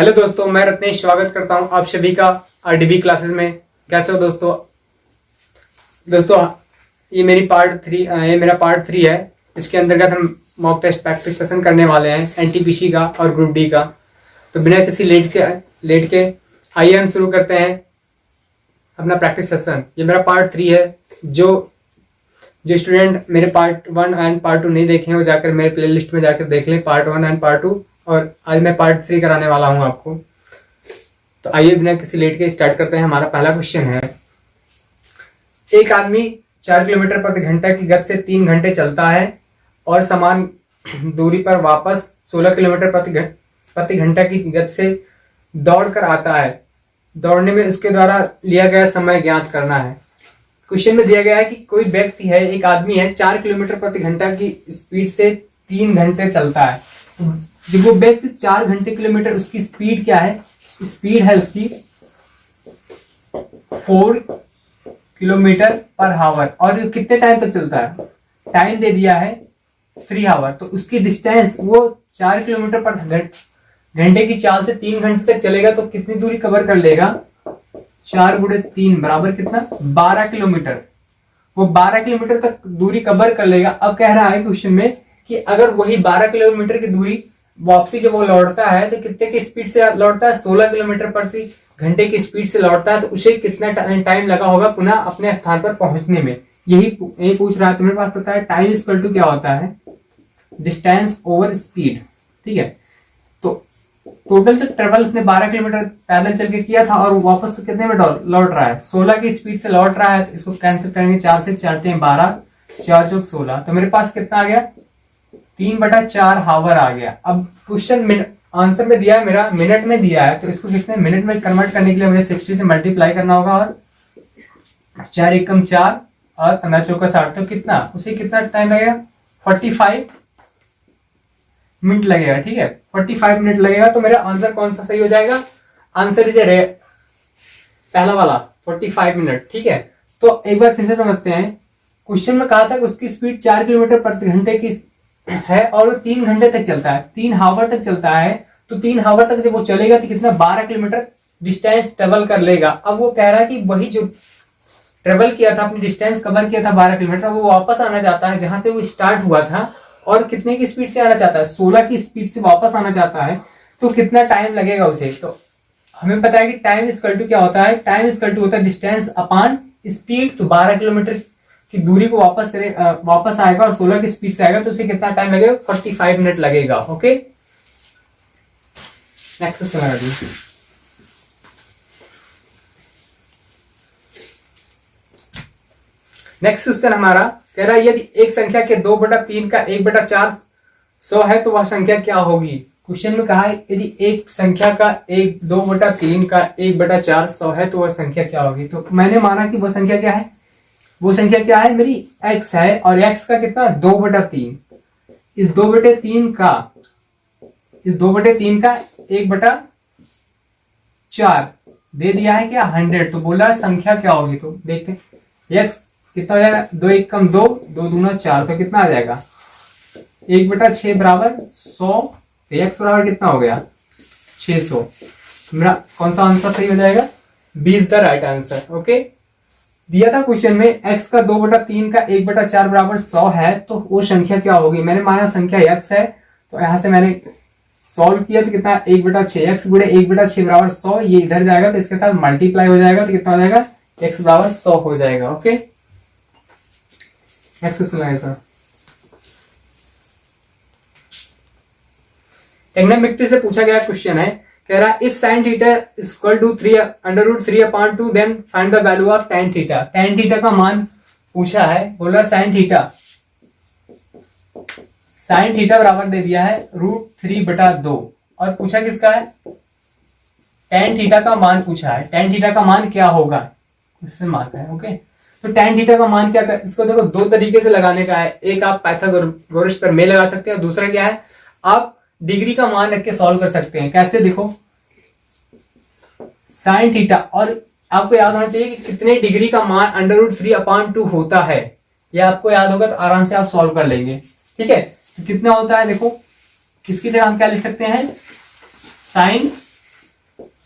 Hello दोस्तों, मैं रत्नेश स्वागत करता हूं आप सभी का आरडीबी क्लासेस में। कैसे हो दोस्तों ये मेरा पार्ट 3 है। इसके अंतर्गत हम मॉक टेस्ट प्रैक्टिस सेशन करने वाले हैं एनटीपीसी का और ग्रुप डी का। तो बिना किसी लेट के आइए हम शुरू करते हैं अपना प्रैक्टिस सेशन। ये मेरा पार्ट 3 है। जो स्टूडेंट मेरे पार्ट 1 एंड पार्ट 2 नहीं देखे हैं वो जाकर मेरे प्ले लिस्ट में जाकर देख लें पार्ट 1 एंड पार्ट 2। और आज मैं पार्ट 3 कराने वाला हूं आपको। तो आइए बिना किसी लेट के स्टार्ट करते हैं। हमारा पहला क्वेश्चन है, एक आदमी 4 किलोमीटर प्रति घंटा की गति से 3 घंटे चलता है और समान दूरी पर वापस 16 किलोमीटर प्रति घंटा की गति से दौड़ कर आता है। दौड़ने में उसके द्वारा लिया गया समय ज्ञात करना है। क्वेश्चन में दिया गया है कि कोई व्यक्ति है, एक आदमी है, 4 किलोमीटर प्रति घंटा की स्पीड से 3 घंटे चलता है। जब वो व्यक्ति 4 घंटे किलोमीटर, उसकी स्पीड क्या है? स्पीड है उसकी 4 किलोमीटर पर हावर। और कितने टाइम तक चलता है? टाइम दे दिया है 3 आवर। तो उसकी डिस्टेंस वो 4 किलोमीटर पर घंटे की चाल से 3 घंटे तक चलेगा तो कितनी दूरी कवर कर लेगा? 4 गुणे 3 बराबर कितना? 12 किलोमीटर। वो 12 किलोमीटर तक दूरी कवर कर लेगा। अब कह रहा है क्वेश्चन में कि अगर वही 12 किलोमीटर की दूरी वापसी जब वो लौटता है तो कितने की स्पीड से लौटता है? 16 किलोमीटर प्रति घंटे की स्पीड से लौटता है। तो उसे कितना टाइम लगा होगा पुनः अपने स्थान पर पहुंचने में? यही पूछ रहा है। तुम्हारे पास पता है टाइम इक्वल टू क्या होता है? Distance over speed. ठीक है, तो टोटल तो ट्रेवल उसने 12 किलोमीटर पैदल चल के किया था और वापस कितने में लौट रहा है? 16 की स्पीड से लौट रहा है। तो इसको कैंसिल करेंगे, 4 से 4 12, 4 चौक 16। तो मेरे पास कितना आ गया? 3/4 हावर आ गया। अब क्वेश्चन आंसर में दिया है, मेरा मिनट में दिया है, तो इसको कितने मिनट में कन्वर्ट करने के लिए मुझे 60 से मल्टीप्लाई करना होगा और 4 एकम 4 और 15 चौका 60। तो कितना उसे कितना टाइम लगेगा? 45 मिनट लगेगा। ठीक है, 45 मिनट लगेगा। तो मेरा आंसर कौन सा सही हो जाएगा? आंसर इज पहला वाला 45 मिनट। ठीक है, तो एक बार फिर से समझते हैं। क्वेश्चन में कहा था कि उसकी स्पीड 4 किलोमीटर प्रति घंटे की है और वो 3 घंटे तक चलता है, 3 हावर तक चलता है। तो 3 हावर तक जब वो चलेगा तो कितना? 12 किलोमीटर डिस्टेंस ट्रेवल कर लेगा। अब वो कह रहा है कि वही जो ट्रेवल किया था, अपनी डिस्टेंस कवर किया था 12 किलोमीटर, वो वापस आना चाहता है जहां से वो स्टार्ट हुआ था। और कितने की स्पीड से आना चाहता है? 16 की स्पीड से वापस आना चाहता है। तो कितना टाइम लगेगा उसे? तो हमें पता है कि टाइम इक्वल टू क्या होता है? टाइम इक्वल टू होता है डिस्टेंस अपॉन स्पीड। तो 12 किलोमीटर की दूरी को वापस आएगा और 16 की स्पीड से आएगा तो उसे कितना टाइम लगेगा? 45 मिनट लगेगा। ओके, नेक्स्ट क्वेश्चन लगा दीजिए। नेक्स्ट क्वेश्चन हमारा कह रहा है, यदि एक संख्या के 2/3 का 1/4 100 है तो वह संख्या क्या होगी? क्वेश्चन में कहा है यदि एक संख्या का 2/3 का 1/4 100 है तो वह संख्या क्या होगी? तो मैंने माना कि वह संख्या क्या है? वो संख्या क्या है? मेरी x है। और x का कितना? 2/3। इस 2/3 का 1/4 दे दिया है क्या? 100। तो बोला संख्या क्या होगी? तो देखते हैं x कितना हो जाएगा? 2 एकम 2, 2 दूना 4। तो कितना आ जाएगा? 1/6 बराबर 100। तो x बराबर कितना हो गया? 600। मेरा कौन सा आंसर सही हो जाएगा? B is the right answer. Okay, दिया था क्वेश्चन में x का 2/3 का 1/4 बराबर 100 है तो वो संख्या क्या होगी? मैंने माना संख्या x है तो यहां से मैंने सॉल्व किया तो कितना? 1/6। x गुणे 1/6 बराबर 100। ये इधर जाएगा तो इसके साथ मल्टीप्लाई हो जाएगा तो कितना हो जाएगा? x बराबर 100 हो जाएगा। ओके, नेक्स्ट क्वेश्चन लगाए सर। ट्रिग्नोमेट्री से पूछा गया क्वेश्चन है, कह रहा है if sin theta equal to 3√3/2 then find the value of tan theta. tan theta का मान पूछा है। बोला sin थीटा बराबर दे दिया है √3/2 और पूछा किसका है? tan थीटा का मान पूछा है। tan थीटा का मान क्या होगा? इससे मार्क है। ओके, तो tan थीटा का मान क्या? इसको देखो 2 तरीके से लगाने का है। एक आप पाइथागोरस प्रमेय लगा सकते हैं और दूसरा क्या है? आप डिग्री का मान रख के सॉल्व कर सकते हैं। कैसे? देखो sin थीटा, और आपको याद होना चाहिए कि कितने डिग्री का मान √3/2 होता है। यह आपको याद होगा तो आराम से आप सॉल्व कर लेंगे। ठीक है, तो कितना होता है? देखो इसकी जगह हम क्या लिख सकते हैं? sin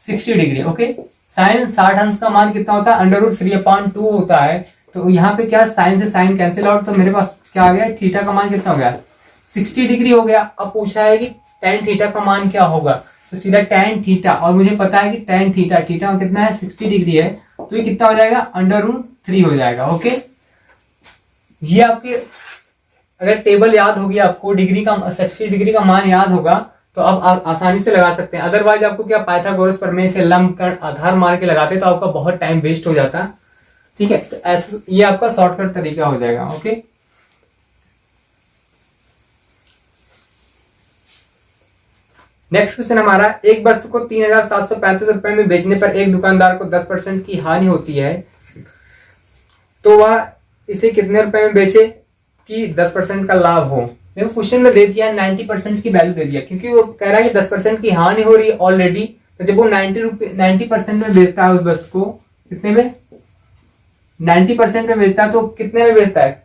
60 degree. ओके, साइन 60 अंश का मान कितना होता है, √3/2 होता है। तो यहाँ पे क्या, साइन से साइन कैंसिल आउट, तो मेरे पास क्या आ गया, थीटा का मान कितना हो गया, 60 डिग्री हो गया। अब पूछा है कि tan थीटा का मान क्या होगा, तो सीधा tan थीटा, और मुझे पता है कि tan थीटा, थीटा कितना है, 60 डिग्री है, तो ये कितना हो जाएगा, √3 हो जाएगा। ओके, ये आपके अगर टेबल याद होगी आपको, डिग्री का 60 डिग्री का मान याद होगा तो आप आसानी से लगा सकते हैं। अदरवाइज आपको क्या, पाइथागोरस प्रमेय से लंब कर्ण आधार मार के लगाते तो आपका बहुत टाइम वेस्ट हो जाता। ठीक है, तो ऐसा ये आपका शॉर्टकट तरीका हो जाएगा। ओके, नेक्स्ट क्वेश्चन हमारा, एक वस्तु को 3,735 रुपए में बेचने पर एक दुकानदार को 10% की हानि होती है, तो वह इसे कितने रुपए में बेचे कि 10% का लाभ हो। देखो क्वेश्चन में दे दिया 90% की वैल्यू दे दिया, क्योंकि वो कह रहा है कि 10% की हानि हो रही है ऑलरेडी। तो जब वो 90% में बेचता है उस वस्तु को, कितने में, 90% में बेचता है, तो कितने में बेचता है,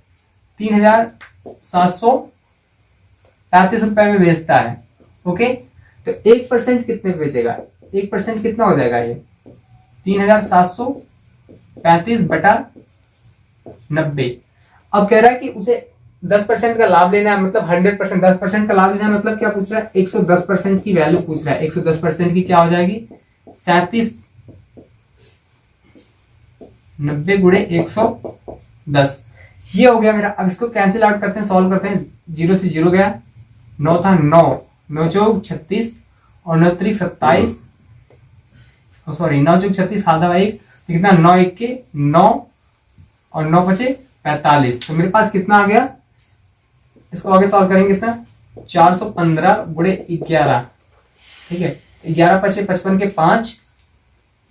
3,735 रुपए में बेचता है। ओके, तो 1% कितने में बेचेगा, 1% कितना हो जाएगा, ये 3,735/90। अब कह रहा है कि उसे 10% का लाभ लेना है, मतलब 100%, 10% का लाभ लेना है, मतलब क्या पूछ रहा है, 110% की वैल्यू पूछ रहा है। 110% की क्या हो जाएगी, 37, 90 × 110, ये हो गया मेरा। अब इसको कैंसिल आउट करते हैं, सॉल्व करते हैं, 0 से 0 गया, 9 था, 9 चौक 36 और 9 3 27, सॉरी 9 चौक 36, आधा 1, कितना, 9 1 के 9 और 9 5 45, तो मेरे पास कितना आ गया, इसको आगे सॉल्व करेंगे, कितना, 415 × 11। ठीक है, 11 5 55 के 5,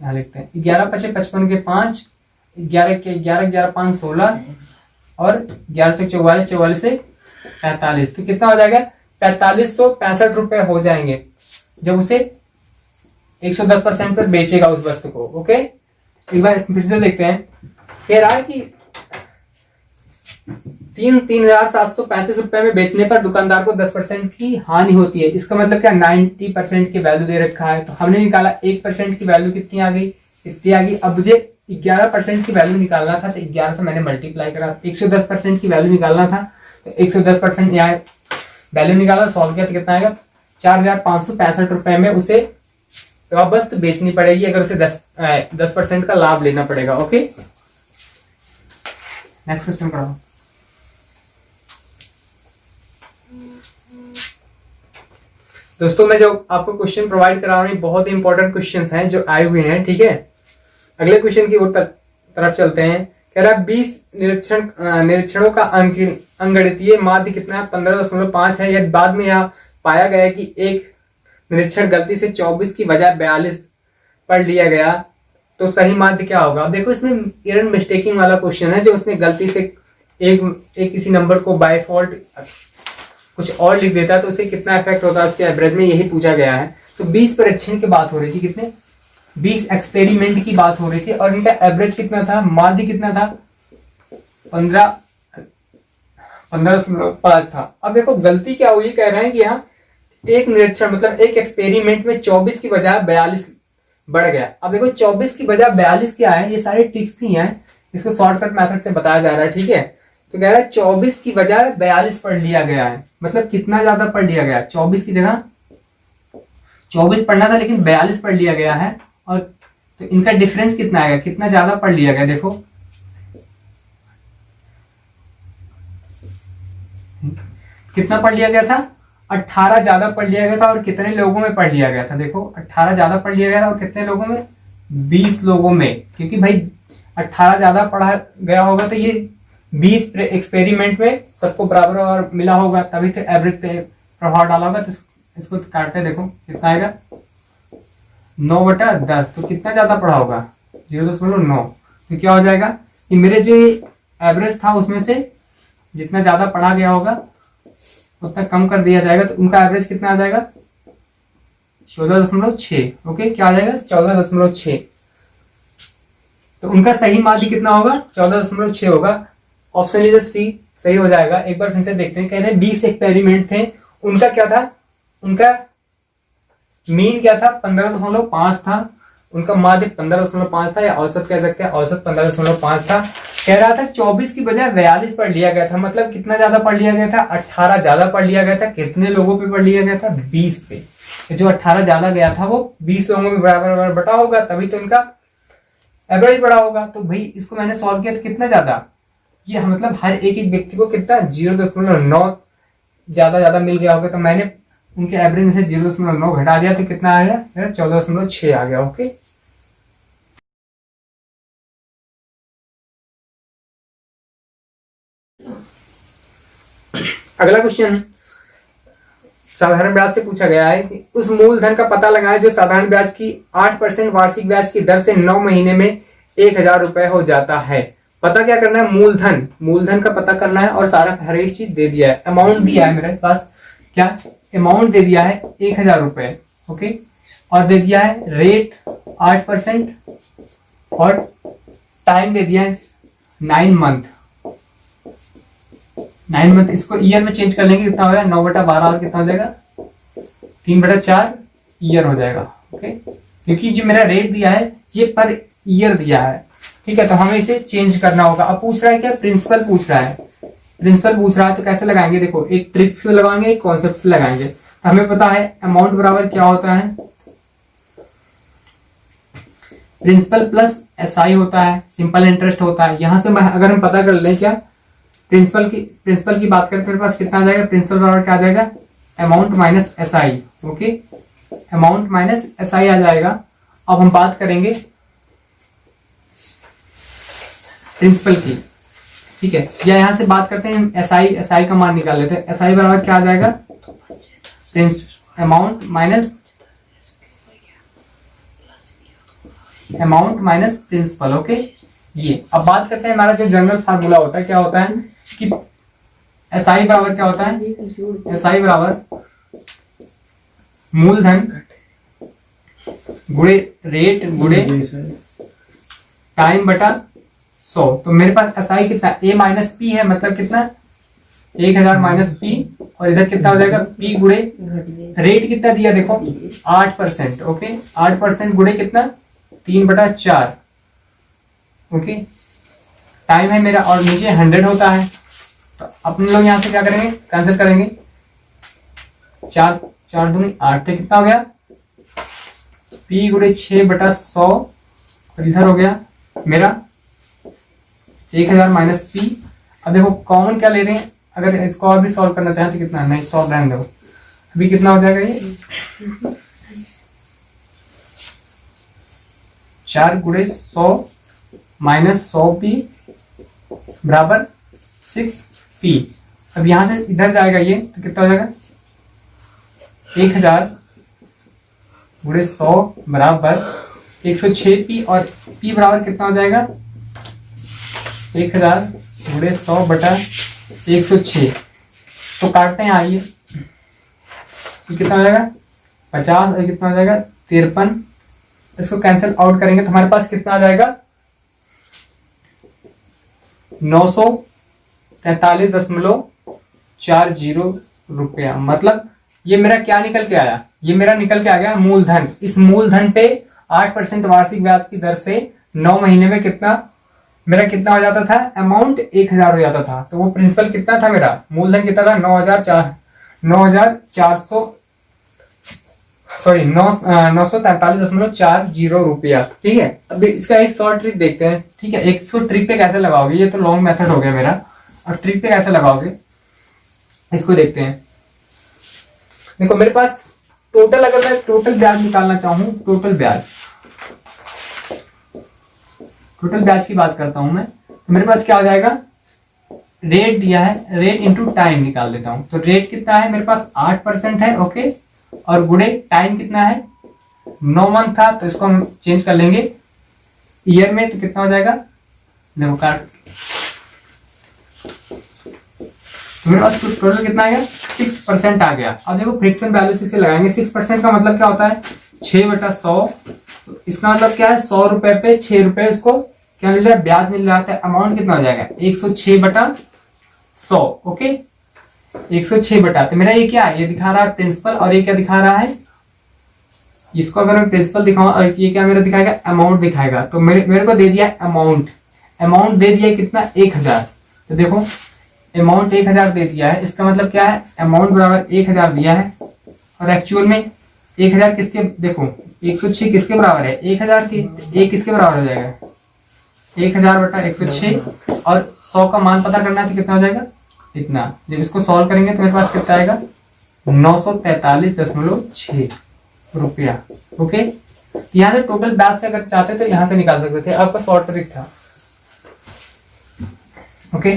यहाँ लिखते हैं 11 5 55 के 5, 11 के 11, 11 5 16 और 11 चौक 44, 44 से 45, तो कितना हो जाएगा, 4565 रुपए हो जाएंगे जब उसे 110% पर बेचेगा उस वस्तु को। ओके, एक बार फिर से देखते हैं, कह रहा है कि 3,735 रुपए में बेचने पर दुकानदार को 10% की हानि होती है। इसका मतलब क्या, 90% की वैल्यू दे रखा है, तो हमने निकाला 1% की वैल्यू कितनी आ गई, इतनी आ गई। अब मुझे 11% की वैल्यू निकालना था, तो 11 से मैंने मल्टीप्लाई करा, 110% की वैल्यू निकालना था, तो 110% यहाँ वैल्यू निकाला, सॉल्व किया, तो कितना आएगा, 4,565 रुपए में उसे वस्तु बेचनी पड़ेगी, अगर उसे 10% का लाभ लेना पड़ेगा। ओके, नेक्स्ट क्वेश्चन कराओ। दोस्तों मैं जो आपको क्वेश्चन प्रोवाइड करा रहा हूँ, बहुत ही इंपॉर्टेंट क्वेश्चंस हैं जो आए हुए हैं। ठीक है, अगले क्वेश्चन की ओर तरफ चलते हैं। कह रहा है 20 निरीक्षणों का अंगणितीय माध्य कितना है, 15.5 है। यदि बाद में यहाँ पाया गया कि एक निरीक्षण गलती से 24 की बजाय 42 पढ़ लिया गया, तो सही माध्य क्या होगा। अब देखो इसमें एरर मिस्टेकिंग वाला क्वेश्चन है, जो उसने गलती से एक किसी नंबर को बाय फॉल्ट कुछ और लिख देता है, तो उसे कितना इफेक्ट होता है उसके एवरेज में, यही पूछा गया है। तो 20 परीक्षण की बात हो रही थी, कितने, 20 एक्सपेरिमेंट की बात हो रही थी, और इनका एवरेज कितना था, माध्य कितना था, 15.5 था। अब देखो गलती क्या हुई, कह रहे हैं कि यहाँ एक निरीक्षण मतलब एक एक्सपेरिमेंट में 24 की बजाय 42 बढ़ गया। अब देखो 24 की बजाय 42 क्या है, ये सारी ट्रिक्स ही हैं, इसको शॉर्टकट मेथड से बताया जा रहा है। ठीक है, तो कह रहा है 24 की बजाय 42 पढ़ लिया गया है, मतलब कितना ज्यादा पढ़ लिया गया, 24 की जगह 24 पढ़ना था लेकिन 42 पढ़ लिया गया है। और तो इनका डिफरेंस कितना आएगा, कितना ज्यादा पढ़ लिया गया, देखो कितना पढ़ लिया गया था, 18 ज्यादा पढ़ लिया गया था। और कितने लोगों में पढ़ लिया गया था, देखो 18 ज्यादा पढ़ लिया गया था, और कितने लोगों में, 20 लोगों में, क्योंकि भाई 18 ज्यादा पढ़ा गया होगा तो ये 20 एक्सपेरिमेंट में सबको बराबर और मिला होगा, तभी तो एवरेज पे प्रभाव डाला होगा। तो इसको काटते देखो कितना आएगा, 9/10, तो कितना ज्यादा पढ़ा होगा, 0.9, तो क्या हो जाएगा कि मेरे जो एवरेज था उसमें से जितना ज्यादा पढ़ा गया होगा उतना कम कर दिया जाएगा, तो उनका एवरेज कितना आ जाएगा, 14.6। ओके, क्या आ जाएगा, 14.6, तो उनका सही माध्य कितना होगा, 14.6 होगा। ऑप्शन इज सी सही हो जाएगा। एक बार फिर से देखते हैं, कह रहे हैं 20 एक्सपेरिमेंट थे, उनका क्या था, उनका मीन क्या था, 15.5 था, उनका माध्य 15.5 था, या औसत कह सकते हैं, औसत 15.5 था। कह रहा था 24 की बजाय 42 पढ़ लिया गया था। मतलब कितना ज्यादा पढ़ लिया गया था? 18 ज्यादा पढ़ लिया गया था। कितने लोगों पे पढ़ लिया गया था? 20 पे। जो 18 ज्यादा गया था वो 20 लोगों में बराबर बटा होगा, तभी तो इनका एवरेज बड़ा होगा। तो भाई इसको मैंने सॉल्व किया तो कितना ज्यादा, ये मतलब हर एक एक व्यक्ति को कितना 0.9 ज्यादा मिल गया होगा। तो मैंने उनके एवरेज में से 0.9 घटा दिया, तो कितना आ गया? 14.6 आ गया। ओके, अगला क्वेश्चन साधारण ब्याज से पूछा गया है कि उस मूलधन का पता लगाएं जो साधारण ब्याज की 8% वार्षिक ब्याज की दर से 9 महीने में 1000 रुपए हो जाता है। पता क्या करना है? मूलधन का पता करना है, और सारा हर एक चीज दे दिया है। अमाउंट दिया है मेरे पास, क्या अमाउंट दे दिया है? 1000 रुपए। ओके, और दे दिया है रेट 8%, और टाइम दे दिया है 9 मंथ। 9 मंथ, इसको ईयर में चेंज कर लेंगे, कितना हो जाएगा? 9/12 और कितना हो जाएगा? 3/4 ईयर हो जाएगा। ओके, क्योंकि जो मेरा रेट दिया है ये पर ईयर दिया है, ठीक है, तो हमें इसे चेंज करना होगा। अब पूछ रहा है क्या? प्रिंसिपल पूछ रहा है। प्रिंसिपल पूछ रहा है तो कैसे लगाएंगे? देखो, एक ट्रिक्स से लगाएंगे, एक कॉन्सेप्ट से लगाएंगे। तो हमें पता है अमाउंट बराबर क्या होता है? प्रिंसिपल प्लस एसआई होता है, सिंपल इंटरेस्ट होता है। यहां से अगर हम पता कर लें क्या प्रिंसिपल की बात करें तो मेरे पास कितना आ जाएगा? प्रिंसिपल बराबर क्या आ जाएगा? Amount minus SI. Okay, amount minus SI आ जाएगा। अब हम बात करेंगे प्रिंसिपल की, ठीक है, या यहां से बात करते हैं एसआई का मान निकाल लेते हैं। एसआई बराबर क्या आ जाएगा? Amount minus principal. ओके, ये अब बात करते हैं हमारा जो जनरल फार्मूला होता है, क्या होता है कि एसआई बराबर क्या होता है? एसआई बराबर मूलधन गुणे रेट गुणे टाइम बटा 100। तो मेरे पास एसआई कितना? ए माइनस पी है, मतलब कितना? 1000 माइनस पी, और इधर कितना हो जाएगा? पी गुणे रेट कितना दिया? देखो 8%। ओके, 8% गुणे कितना? 3/4। ओके, टाइम है मेरा, और नीचे 100 होता है। तो अपने लोग यहां से क्या करेंगे? कैंसिल करेंगे। 4 दूनी 8, तो कितना हो गया? पी गुणे 6/100, और इधर हो गया मेरा 1000 माइनस पी। अब देखो कॉमन क्या ले रहे हैं? अगर इसको और भी सॉल्व करना चाहें तो कितना? नहीं, सॉल्व रहने दो। अभी कितना हो जाएगा ये? 4 गुणे 100 माइनस 100 पी बराबर 6 पी। अब यहां से इधर जाएगा ये, तो कितना हो जाएगा? 1000 गुणे 100 बराबर 106 पी, और पी बराबर कितना हो जाएगा? 1000 गुणे 100 बटा 106। तो काटते हैं, आइए, कितना हो जाएगा? 50, और कितना हो जाएगा? 53। इसको कैंसिल आउट करेंगे तो हमारे पास कितना आ जाएगा? 943.40 रुपया। मतलब ये मेरा क्या निकल के आया? ये मेरा निकल के आ गया मूलधन। इस मूलधन पे 8% वार्षिक ब्याज की दर से 9 महीने में कितना मेरा कितना हो जाता था? अमाउंट 1000 हो जाता था। तो वो प्रिंसिपल कितना था मेरा? मूलधन कितना था? 943.40 रुपया। ठीक है, अब इसका एक शॉर्ट ट्रिक देखते हैं। ठीक है, एक ट्रिक पे कैसे लगाओगे? ये तो लॉन्ग मेथड हो गया मेरा, और ट्रिक पे कैसे लगाओगे इसको देखते हैं। देखो मेरे पास टोटल, अगर मैं टोटल ब्याज निकालना चाहूं, टोटल ब्याज की बात करता हूं मैं, तो मेरे पास क्या हो जाएगा? रेट दिया है, रेट इंटू टाइम निकाल देता हूं। तो रेट कितना है मेरे पास? 8% है। ओके, और गुणे टाइम कितना है? 9 मंथ था, तो इसको हम चेंज कर लेंगे ईयर में, तो कितना हो जाएगा? देखो काट, तो मेरे पास टोटल कितना आ गया? 6% आ गया। अब देखो फ्रिक्शन वैल्यू से लगाएंगे। 6% का मतलब क्या होता है? 6/100। इसका मतलब क्या है? 100 रुपए पे 6 रुपए इसको क्या मिल रहा है? ब्याज मिल रहा है। अमाउंट कितना हो जाएगा? 106/100। ओके, 106 बटा, तो मेरा ये क्या है? ये दिखा रहा है प्रिंसिपल, और ये क्या दिखा रहा है? इसको अगर मैं प्रिंसिपल दिखाऊं और ये क्या मेरा दिखाएगा, अमाउंट दिखाएगा। तो मेरे को दे दिया अमाउंट, अमाउंट दे दिया कितना 1000। तो देखो अमाउंट 1000 दे दिया है, इसका मतलब क्या है, अमाउंट बराबर 1000 दिया है और एक्चुअल में 1000 किसके, देखो 106 किसके बराबर है, 1000 के, एक किसके बराबर हो जाएगा 1000 बटा 106 और 100 का मान पता करना है तो कितना हो जाएगा इतना। जब इसको सॉल्व करेंगे तो मेरे पास कितना आएगा 943.6 रुपया। ओके, यहाँ से टोटल ब्याज से अगर चाहते तो यहाँ से निकाल सकते थे, आपका शॉर्ट ट्रिक था। ओके,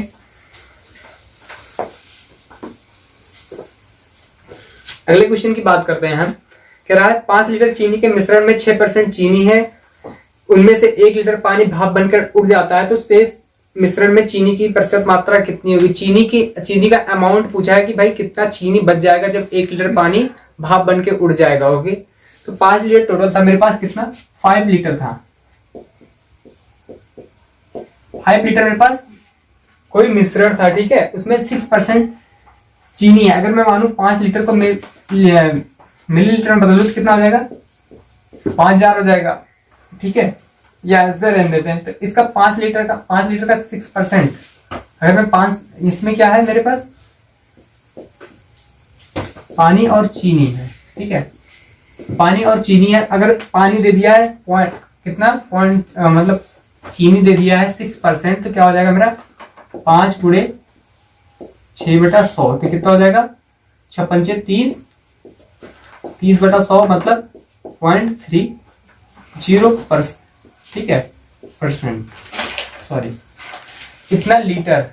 अगले क्वेश्चन की बात करते हैं हम। कह रहा है 5 लीटर चीनी के मिश्रण में 6% चीनी है, उनमें से 1 लीटर पानी भाप बनकर उड़ जाता है, तो शेष मिश्रण में चीनी की प्रतिशत मात्रा कितनी होगी। चीनी का अमाउंट पूछा है कि भाई कितना चीनी बच जाएगा जब 1 लीटर पानी भाप बन के उड़ जाएगा। ओके, तो 5 लीटर टोटल था, मेरे पास कितना 5 लीटर था, 5 लीटर मेरे पास कोई मिश्रण था, ठीक है, उसमें 6% चीनी है। अगर मैं मानू 5 लीटर को मिलीलीटर में बदलूं तो कितना हो जाएगा 5000 हो जाएगा, ठीक है, या ऐसे रहने देते हैं। तो इसका 5 लीटर का 6%, अगर मैं 5, इसमें क्या है मेरे पास पानी और चीनी है, ठीक है, पानी और चीनी है। अगर पानी दे दिया है मतलब चीनी दे दिया है 6%, तो क्या हो जाएगा मेरा 5 गुणे 6/100, तो कितना हो जाएगा 6×5 30/100 मतलब 0.30%, ठीक है, परसेंट, सॉरी, कितना लीटर,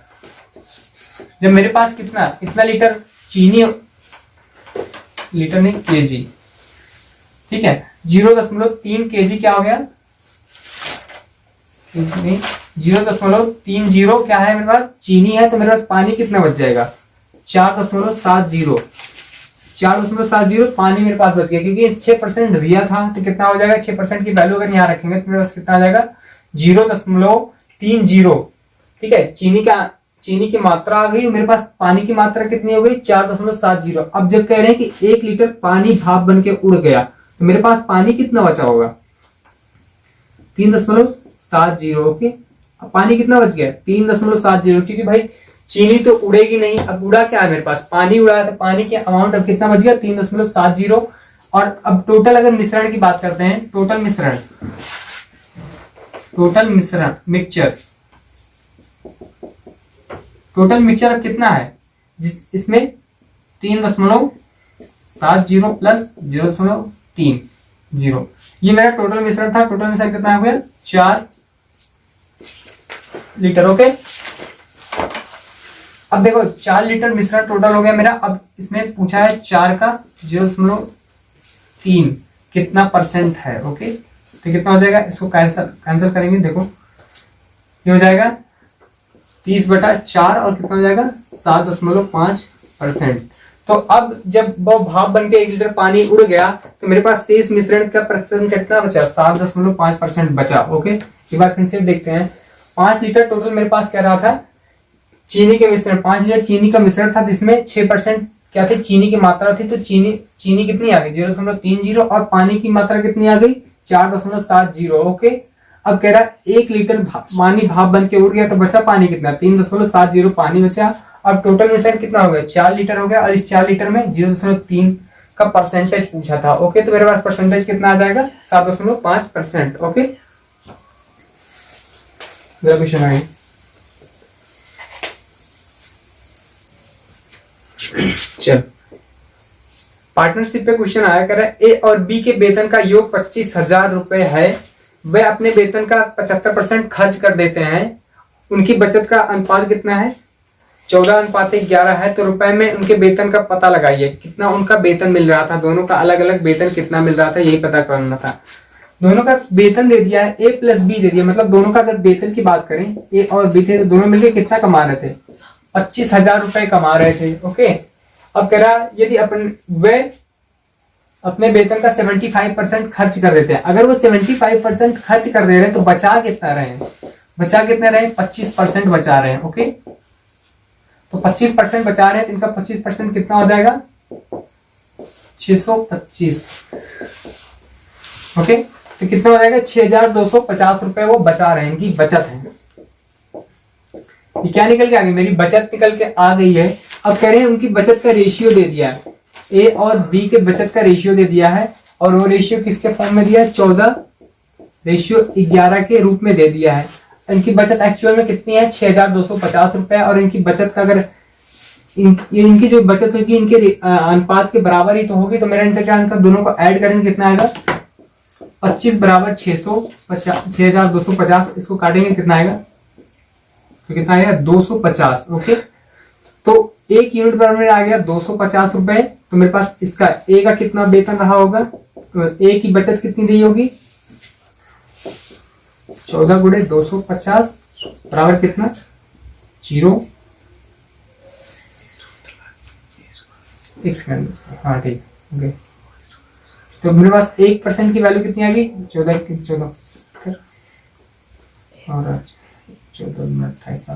जब मेरे पास इतना लीटर चीनी, लीटर नहीं केजी, ठीक है, 0.3 केजी क्या हो गया, 0.30 क्या है मेरे पास चीनी है, तो मेरे पास पानी कितना बच जाएगा 4.70 पानी मेरे पास बच गया, क्योंकि इस 6% दिया था तो कितना हो जाएगा 6% की वैल्यू अगर यहाँ रखेंगे तो मेरे पास कितना आ जाएगा 0.30, ठीक है। चीनी की मात्रा आ गई, मेरे पास पानी की मात्रा कितनी हो गई 4.70। अब जब कह रहे हैं कि 1 लीटर पानी भाप बन के उड़ गया तो मेरे पास पानी कितना बचा होगा 3.70। ओके, अब पानी कितना बच गया 3.70, क्योंकि भाई चीनी तो उड़ेगी नहीं। अब उड़ा क्या है मेरे पास, पानी उड़ा है, तो पानी के अमाउंट अब कितना बच गया 3.70। और अब टोटल अगर मिश्रण की बात करते हैं, टोटल मिश्रण मिक्सचर अब कितना है, इसमें 3.70 प्लस 0.30, ये मेरा टोटल मिश्रण था। टोटल मिश्रण कितना हो गया 4 लीटर। ओके, अब देखो 4 लीटर मिश्रण टोटल हो गया मेरा। अब इसमें पूछा है 4 का 0.3 कितना परसेंट है। ओके, तो कितना हो जाएगा, इसको कैंसिल करेंगे, देखो ये हो जाएगा 30/4 और कितना हो जाएगा 7.5%। तो अब जब वो भाप बन के 1 लीटर पानी उड़ गया तो मेरे पास शेष मिश्रण का प्रतिशत कितना बचा 7.5% बचा। ओके, एक बार फिर से देखते हैं। 5 लीटर टोटल मेरे पास कह रहा था चीनी के मिश्रण, 5 लीटर चीनी का मिश्रण था जिसमें 6% क्या थे चीनी की मात्रा थी, तो चीनी कितनी आ गई 0.30 और पानी की मात्रा कितनी आ गई 4.70। ओके, अब कह रहा है 1 लीटर पानी भाप बन के उड़ गया तो बचा पानी कितना 3.70 पानी बचा। अब टोटल मिश्रण कितना हो गया 4 लीटर हो गया और इस 4 लीटर में 0.3 का परसेंटेज पूछा था। ओके, तो मेरे पास परसेंटेज कितना आ जाएगा 7.5%। ओके, क्वेश्चन है चल पार्टनरशिप पे क्वेश्चन आया कर रहा है ए और बी के वेतन का योग 25,000 रुपए है, वे अपने वेतन का 75% खर्च कर देते हैं, उनकी बचत का अनुपात कितना है 14:11 है, तो रुपए में उनके वेतन का पता लगाइए कितना उनका वेतन मिल रहा था। दोनों का अलग अलग वेतन कितना मिल रहा था यही पता करना था। दोनों का वेतन दे दिया है ए प्लस बी दे दिया, मतलब दोनों का अगर वेतन की बात करें ए और बी थे तो दोनों मिलकर कितना कमा रहे थे 25,000 रुपए कमा रहे थे। ओके, अब कह रहा यदि वे अपने वेतन का 75% खर्च कर देते हैं, अगर वो 75% खर्च कर दे रहे हैं तो बचा कितना रहे 25% बचा रहे हैं। ओके, तो 25% बचा रहे हैं तो इनका 25% कितना हो जाएगा 625। ओके, तो कितना हो जाएगा 6,250 रुपए वो बचा रहे हैं, इनकी बचत है। ये क्या निकल के आ गई, मेरी बचत निकल के आ गई है। अब कह रहे हैं उनकी बचत का रेशियो दे दिया है, ए और बी के बचत का रेशियो दे दिया है, और वो रेशियो किसके फॉर्म में दिया है, 14:11 के रूप में दे दिया है। इनकी बचत एक्चुअल में कितनी है, 6,250 रुपए, और इनकी बचत का अगर इनकी जो बचत होगी इनके अनुपात के बराबर ही तो होगी, तो मेरा इनका दोनों को ऐड करेंगे कितना आएगा, 25 बराबर 6,250, इसको काटेंगे कितना आएगा, तो कितना आएगा 250। ओके, तो 1 यूनिट बराबर आ गया 250 रुपए। तो मेरे पास इसका ए का कितना वेतन रहा होगा, तो ए की बचत कितनी दी होगी, 14 गुणे 250 बराबर कितना, 0। एक सेकंड, हाँ ठीक, ओके। तो मेरे पास 1% की वैल्यू कितनी आ गई, 14 और 14 28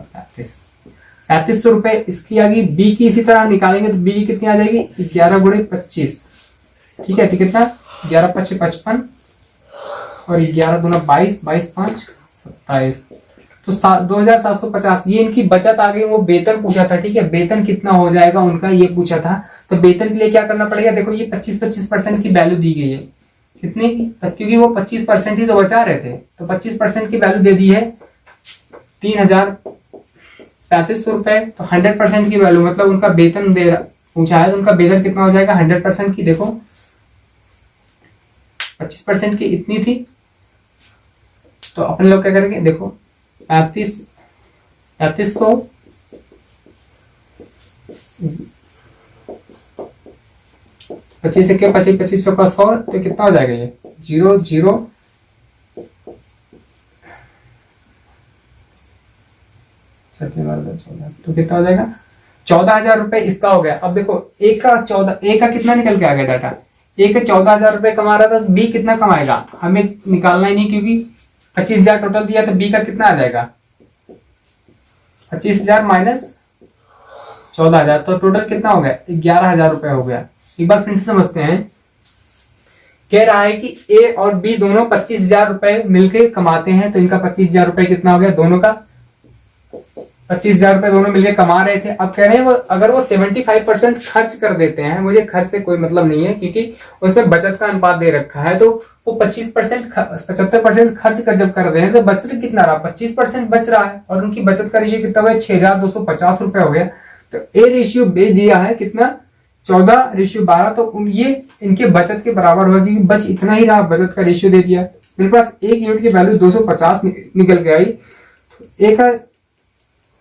3500 रुपए इसकी आ गई। बी की इसी तरह निकालेंगे तो बी की कितनी आ जाएगी, 11 गुणे 25, ठीक है, तो कितना 11 5 55 और 11 दूना 22, 22 5 27, तो 2,750 ये इनकी बचत आ गई। वो वेतन पूछा था, ठीक है, वेतन कितना हो जाएगा उनका ये पूछा था, तो वेतन के लिए क्या करना पड़ेगा, देखो ये 25% की वैल्यू दी गई है, कितने की, क्योंकि वो 25% ही तो बचा रहे थे, तो 25% की वैल्यू दे दी है 3,3500 रुपए। तो 100% की वैल्यू मतलब उनका वेतन दे पूछा है, तो उनका वेतन कितना हो जाएगा 100% की, देखो 25% की इतनी थी, तो अपने लोग क्या करेंगे, देखो 3500 25 से 2500 का 100, तो कितना हो जाएगा ये 0 0 तो कितना हो जाएगा 14,000 रुपए इसका हो गया। अब देखो एक का कितना निकल के आ गया डाटा, एक 14,000 रुपए कमा रहा था, तो बी कितना कमाएगा हमें निकालना ही नहीं, क्योंकि 25,000 टोटल दिया, तो बी का कितना आ जाएगा 25,000 माइनस 14,000, तो टोटल कितना हो गया 11,000 रुपए हो गया। एक बार फिर से समझते हैं, कह रहा है कि ए और बी दोनों 25,000 रुपए मिलकर कमाते हैं, तो इनका 25,000 रुपए कितना हो गया, दोनों का 25,000 रुपए दोनों मिलकर कमा रहे थे। अब कह रहे हैं वो अगर वो 75% खर्च कर देते हैं, मुझे खर्च से कोई मतलब नहीं है क्योंकि उसमें बचत का अनुपात दे रखा है, तो वो 75% खर्च कर जब कर रहे हैं तो बचत कितना रहा, 25% बच रहा है, और उनकी बचत का रेशियो कितना हुआ 6,250 रुपए हो गया। तो ए रेशियो बे दिया है कितना 14:12, तो ये इनके बचत के बराबर होगा, क्योंकि बच इतना ही रहा, बचत का रेशियो दे दिया। मेरे पास 1 यूनिट की वैल्यू 250 निकल के आई।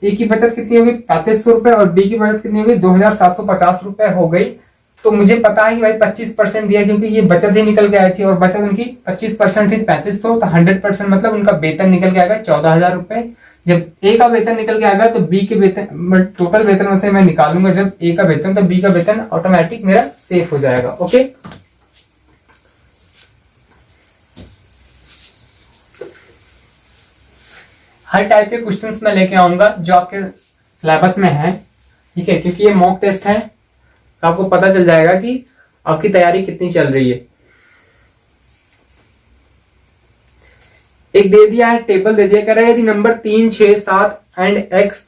ए की बचत कितनी होगी 3500 रुपए, और बी की बचत कितनी होगी 2,750 रुपए हो गई। तो मुझे पता है कि भाई 25% दिया, क्योंकि ये बचत ही निकल के आई थी, और बचत उनकी 25% थी 3500, तो 100% मतलब उनका वेतन निकल के आएगा 14,000 रुपए। जब ए का वेतन निकल के आएगा तो बी के वेतन, टोटल वेतन में से मैं निकालूंगा जब ए का वेतन, तो बी का वेतन ऑटोमेटिक मेरा सेफ हो जाएगा। ओके, हर टाइप के क्वेश्चंस मैं लेके आऊंगा जो आपके सिलेबस में है, ठीक है, क्योंकि ये मॉक टेस्ट है, तो आपको पता चल जाएगा कि आपकी तैयारी कितनी चल रही है। एक दे दिया है, टेबल दे दिया, कह रहा है यदि नंबर 3 6 7 एंड x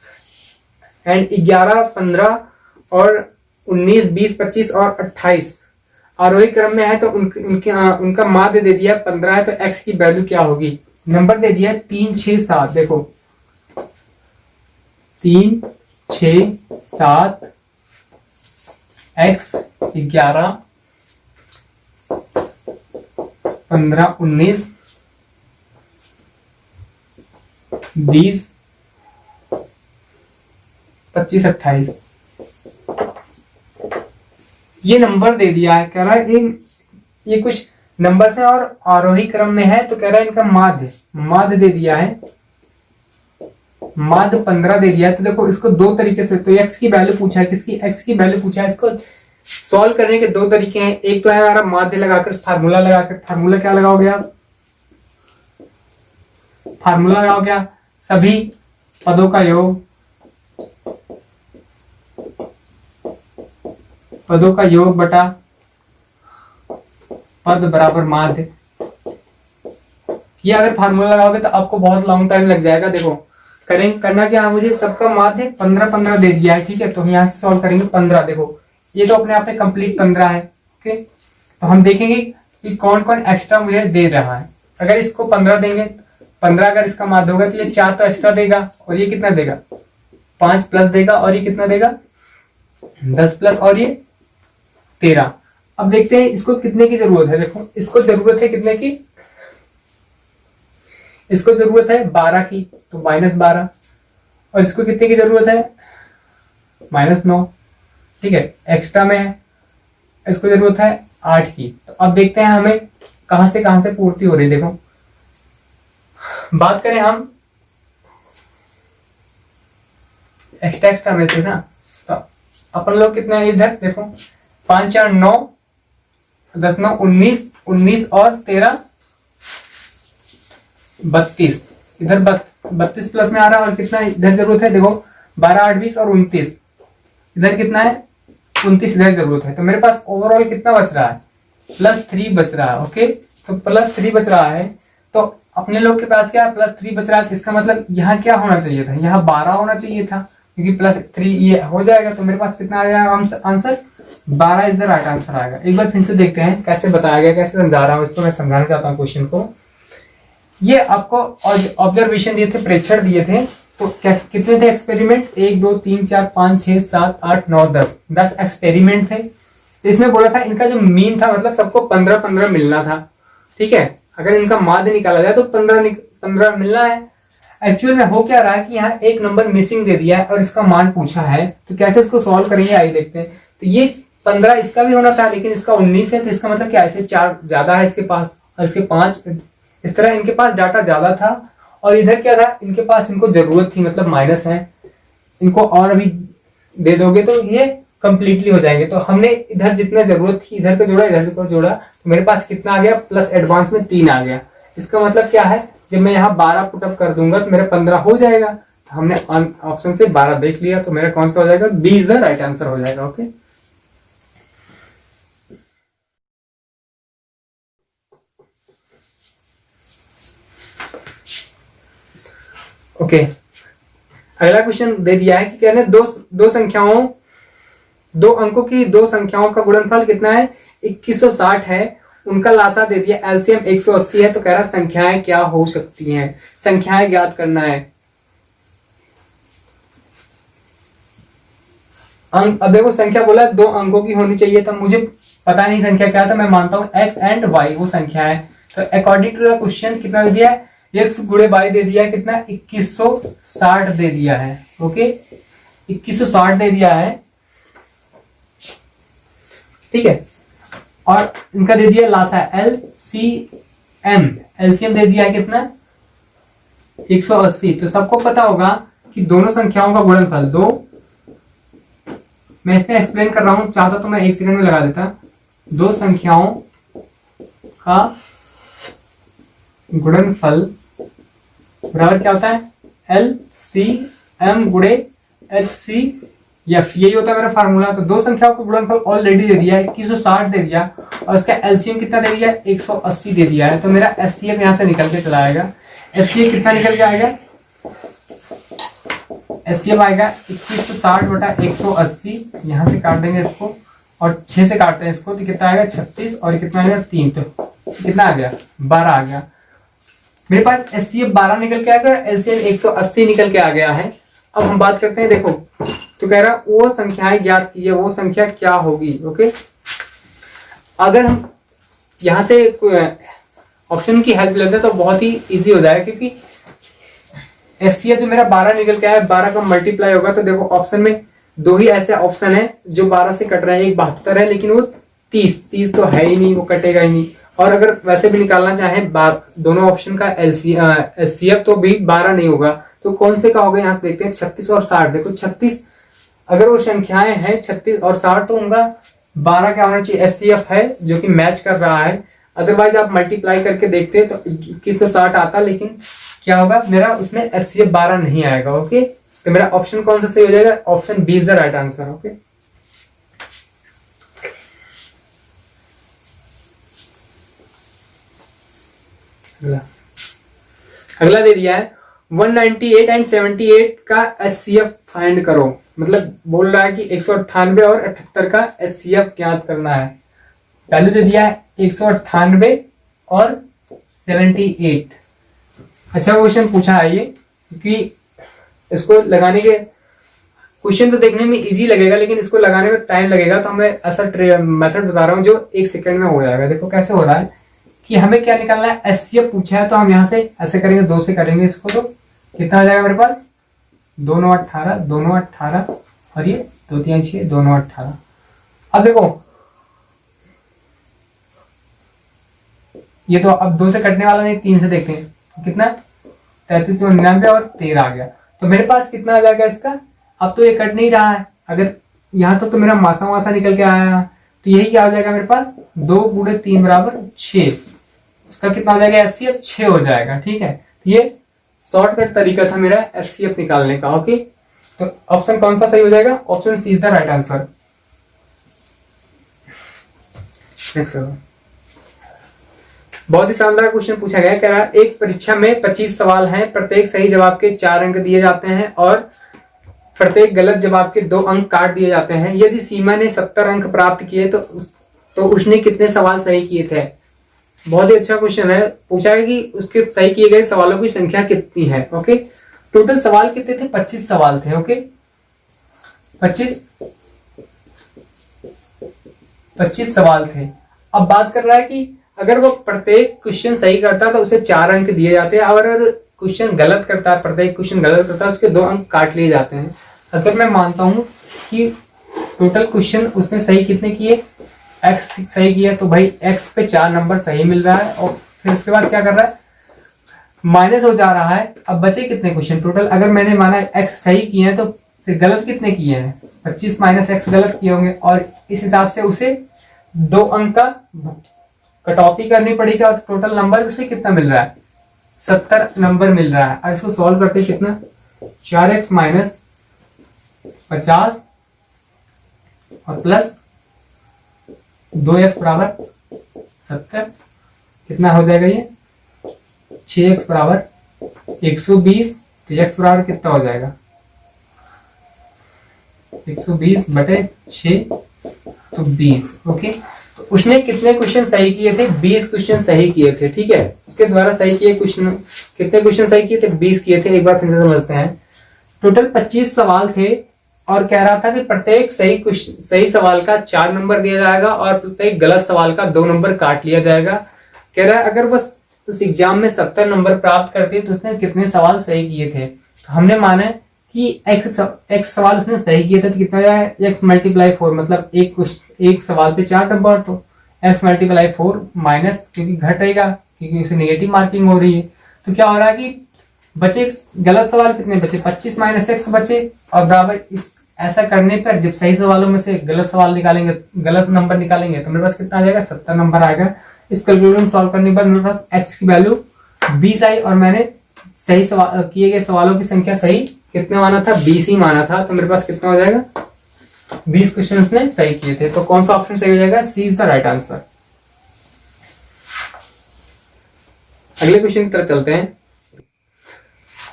एंड 11 15 और 19 20 25 और 28 आरोही क्रम में है, तो उनका माध्य दे दिया 15 है, तो x की वैल्यू क्या होगी। नंबर दे दिया 3 6 7, देखो 3 6 7 x 11 15 19 20 25 28 ये नंबर दे दिया है। कह रहा है ये कुछ नंबर से और आरोही क्रम में है, तो कह रहा है इनका माध्य दे दिया है, माध्य 15 दे दिया है। तो देखो इसको दो तरीके से, तो x की वैल्यू पूछा है, किसकी x की वैल्यू पूछा है, इसको सॉल्व करने के दो तरीके हैं। एक तो है हमारा माध्य लगाकर फार्मूला लगाकर, फार्मूला क्या लगाओगे आप, फार्मूला लगाओगे आप सभी पदों का योग, पदों का योग बटा पद बराबर माध्य, ये अगर फार्मूला लगाओगे तो आपको बहुत लॉन्ग टाइम लग जाएगा। देखो करना क्या है, मुझे सबका माध्य 15 दे दिया है, ठीक है। तो यहाँ से सॉल्व करेंगे 15। देखो ये तो अपने आप में कंप्लीट 15 है, ओके। तो हम देखेंगे कि कौन कौन एक्स्ट्रा मुझे दे रहा है। अगर इसको 15 देंगे, 15 अगर इसका माध्य होगा तो ये 4 तो एक्स्ट्रा देगा, और ये कितना देगा 5 प्लस देगा, और ये कितना देगा 10 प्लस, और ये 13। अब देखते हैं इसको कितने की जरूरत है। देखो इसको जरूरत है कितने की, इसको जरूरत है 12 की, तो -12। और इसको कितने की जरूरत है -9, ठीक है, एक्स्ट्रा में है। इसको जरूरत है 8 की। तो अब देखते हैं हमें कहां से पूर्ति हो रही है। देखो बात करें हम एक्स्ट्रा में थे ना, तो अपन लोग कितना है इधर देखो 5 4 9 10 9 19 19 और 13 32। इधर 32 प्लस में आ रहा है, और कितना इधर जरूरत है देखो 12 8 20 और 29। इधर कितना है 29 इधर जरूरत है। तो मेरे पास ओवरऑल कितना बच रहा है +3 बच रहा है, ओके। तो +3 बच रहा है, तो अपने लोग के पास क्या +3 बच रहा है। इसका मतलब यहाँ क्या होना चाहिए था, यहाँ 12 होना चाहिए था, क्योंकि +3 ये हो जाएगा। तो मेरे पास कितना आ जाएगा answer 12 is the right answer आएगा। एक बार फिर से देखते हैं कैसे बताया गया, कैसे समझा रहा हूँ इसको, मैं समझाना चाहता हूँ क्वेश्चन को। ये आपको ऑब्जर्वेशन दिए थे, प्रेक्षण दिए थे। तो कितने थे एक्सपेरिमेंट 1 2 3 4 5 6 7 8 9 10 एक्सपेरिमेंट थे। तो इसमें बोला था इनका जो मीन था, मतलब सबको 15 मिलना था, ठीक है। अगर इनका माध्य निकाला जाए तो 15 मिलना है। एक्चुअल में हो क्या रहा है कि यहाँ एक नंबर मिसिंग दे दिया है और इसका मान पूछा है। तो कैसे इसको सॉल्व करेंगे आइए देखते हैं। तो ये 15 इसका भी होना था, लेकिन इसका 19 है, तो इसका मतलब क्या है 4 ज्यादा है इसके पास, और इसके 5। इस तरह इनके पास डाटा ज्यादा था, और इधर क्या था इनके पास, इनको जरूरत थी, मतलब माइनस है। इनको और अभी दे दोगे तो ये कंप्लीटली हो जाएंगे। तो हमने इधर जितना जरूरत थी इधर को जोड़ा, इधर को जोड़ा, तो मेरे पास कितना आ गया प्लस एडवांस में 3 आ गया। इसका मतलब क्या है, जब मैं यहाँ 12 पुटअप कर दूंगा तो मेरा 15 हो जाएगा। तो हमने ऑप्शन से 12 देख लिया, तो मेरा कौन सा हो जाएगा, B is the right answer हो जाएगा, ओके। ओके अगला क्वेश्चन दे दिया है कि कहने दो अंकों की दो संख्याओं का गुणनफल कितना है 2160 है, उनका लासा दे दिया, एलसीएम 180 है। तो कह रहा संख्याएं क्या हो सकती हैं, संख्याएं ज्ञात करना है। अब देखो संख्या बोला 2 अंकों की होनी चाहिए, तो मुझे पता नहीं संख्या क्या था, मैं मानता हूं x एंड y वो संख्या है। तो अकॉर्डिंग टू द क्वेश्चन कितना दे दिया है, x गुणे y दे दिया है, कितना 2160 दे दिया है, ओके 2160 दे दिया है, ठीक है। और इनका दे दिया लासा LCM, एलसीएम दे दिया है कितना 180। तो सबको पता होगा कि दोनों संख्याओं का गुणनफल मैं इसमें एक्सप्लेन कर रहा हूं, चाहता तो मैं 1 सेकंड में लगा देता। दो संख्याओं का गुणनफल बराबर क्या होता है LCM गुणे HCF, यही होता है मेरा फार्मूला। तो दो संख्याओं का गुणनफल ऑलरेडी दे दिया है 2160 दे दिया, और इसका एलसीएम कितना दे दिया 180 दे दिया है। तो मेरा एचसीएफ यहां से निकल के चला आएगा। एचसीएफ कितना निकल के आएगा, एचसीएफ आएगा 2160 बटा 180, यहां से काट देंगे इसको, और 6 से काटते हैं इसको, तो कितना आएगा 36, और कितना आएगा 3, तो कितना आ गया 12 आ गया। मेरे पास एचसीएफ 12 निकल के आ गया, एलसीएम 180 निकल के आ गया है। अब हम बात करते हैं, देखो तो कह रहा वो संख्याएं ज्ञात की है, वो संख्या क्या होगी, ओके। अगर हम यहां से ऑप्शन की हेल्प लेते हैं तो बहुत ही इजी हो जाएगा, क्योंकि एचसीएफ जो मेरा 12 निकल के आया, 12 का मल्टीप्लाई होगा। तो देखो ऑप्शन में 2 ही ऐसे ऑप्शन है जो 12 से कट रहे हैं, एक 72 है, लेकिन वो 30 तो है ही नहीं, वो कटेगा ही नहीं। और अगर वैसे भी निकालना चाहे दोनों ऑप्शन का एचसीएफ, तो भी 12 नहीं होगा। तो कौन से का होगा, यहाँ से देखते हैं 36 और 60। देखो 36 अगर वो संख्याएं हैं 36 और 60, तो उनका 12 क्या होना चाहिए एचसीएफ है, जो कि मैच कर रहा है। अदरवाइज आप मल्टीप्लाई करके देखते हैं तो 2160 आता, लेकिन क्या होगा मेरा उसमें एचसीएफ 12 नहीं आएगा, ओके। तो मेरा ऑप्शन कौन सा सही हो जाएगा, option B is the right answer, okay. अगला दे दिया है 198 एंड 78 का SCF फाइंड करो। मतलब बोल रहा है कि 198 और 78 का SCF ज्ञात करना है। वैल्यू दे दिया है 198 और 78। अच्छा क्वेश्चन पूछा है ये, क्योंकि इसको लगाने के क्वेश्चन तो देखने में इजी लगेगा लेकिन इसको लगाने में टाइम लगेगा। तो मैं ऐसा मेथड बता रहा हूँ जो 1 सेकंड में हो जाएगा। देखो कैसे हो रहा है कि हमें क्या निकालना है, SCF पूछा है तो हम यहाँ से ऐसे करेंगे, 2 से करेंगे इसको, तो कितना आ जाएगा मेरे पास 2 9 18, 2 9 18 और ये 2 3 6, 2 9 18। अब देखो ये तो अब 2 से कटने वाला नहीं, 3 से देखते हैं कितना 33 99 और 13 आ गया। तो मेरे पास कितना आ जाएगा इसका, अब तो ये कट नहीं रहा है। अगर यहाँ तक तो मेरा मासा वासा निकल के आया तो यही क्या हो जाएगा मेरे पास 2 × 3 बराबर 6। उसका कितना हो जाएगा SCF 6 हो जाएगा। ठीक है, ये शॉर्टकट तरीका था मेरा SCF निकालने का। ओके, तो ऑप्शन कौन सा सही हो जाएगा, option C is the right answer. बहुत ही शानदार क्वेश्चन पूछा गया। कह रहा है एक परीक्षा में 25 सवाल हैं, प्रत्येक सही जवाब के 4 अंक दिए जाते हैं और प्रत्येक गलत जवाब के 2 अंक काट दिए जाते हैं। यदि सीमा ने 70 अंक प्राप्त किए तो उसने कितने सवाल सही किए थे। बहुत ही अच्छा क्वेश्चन है। पूछा है कि उसके सही किए गए सवालों की संख्या कितनी है। ओके, टोटल सवाल कितने थे, 25 सवाल थे। ओके, 25 सवाल थे। अब बात कर रहा है कि अगर वो प्रत्येक क्वेश्चन सही करता है तो उसे 4 अंक दिए जाते हैं, और अगर क्वेश्चन गलत करता है, प्रत्येक क्वेश्चन गलत करता है, उसके 2 अंक काट लिए जाते हैं। अगर मैं मानता हूं कि टोटल क्वेश्चन उसने सही कितने किए, x सही किया, तो भाई x पे 4 नंबर सही मिल रहा है। और फिर उसके बाद क्या कर रहा है, माइनस हो जा रहा है। अब बचे कितने क्वेश्चन टोटल, अगर मैंने माना x सही किए हैं तो फिर गलत कितने किए हैं, 25 - x गलत किए होंगे, और इस हिसाब से उसे 2 अंक का कटौती करनी पड़ेगी और टोटल नंबर उसे कितना मिल रहा है, 70 नंबर मिल रहा है। और इसको सॉल्व करते हैं कितना, 4x - 50 और प्लस 2x बराबर 70, कितना हो जाएगा ये 6x बराबर 120। तो x बराबर कितना हो जाएगा 120/6 तो 20। ओके, तो उसने कितने क्वेश्चन सही किए थे, 20 क्वेश्चन सही किए थे। ठीक है, इसके द्वारा सही किए क्वेश्चन, कितने क्वेश्चन सही किए थे, 20 किए थे। एक बार फिर से समझते हैं। टोटल 25 सवाल थे और कह रहा था कि प्रत्येक सही सवाल का 4 नंबर दिया जाएगा और प्रत्येक गलत सवाल का 2 नंबर काट लिया जाएगा। कह रहा है अगर बस उस एग्जाम में 70 नंबर प्राप्त करती तो उसने कितने सवाल सही किए थे। तो हमने माना कि x सवाल उसने सही किए थे तो कितना जाएगा, x × 4, मतलब एक सवाल पे 4 नंबर, तो x × 4 माइनस, क्योंकि घट रहेगा क्योंकि उसे नेगेटिव मार्किंग हो रही है। तो क्या हो रहा है कि बचे गलत सवाल कितने बचे, 25 - x बचे, और बराबर इस ऐसा करने पर जब सही सवालों में से गलत सवाल निकालेंगे, गलत नंबर निकालेंगे, तो मेरे पास कितना आ जाएगा, 70 नंबर आएगा। इस कैलकुलेशन सॉल्व करने के बाद मेरे पास x की वैल्यू 20 आई और मैंने सही सवाल किए गए सवालों की संख्या सही कितने माना था, 20 ही माना था। तो मेरे पास कितना हो जाएगा, 20 क्वेश्चन उसने सही किए थे। तो कौन सा ऑप्शन सही हो जाएगा, सी इज द राइट आंसर। अगले क्वेश्चन की तरफ चलते हैं।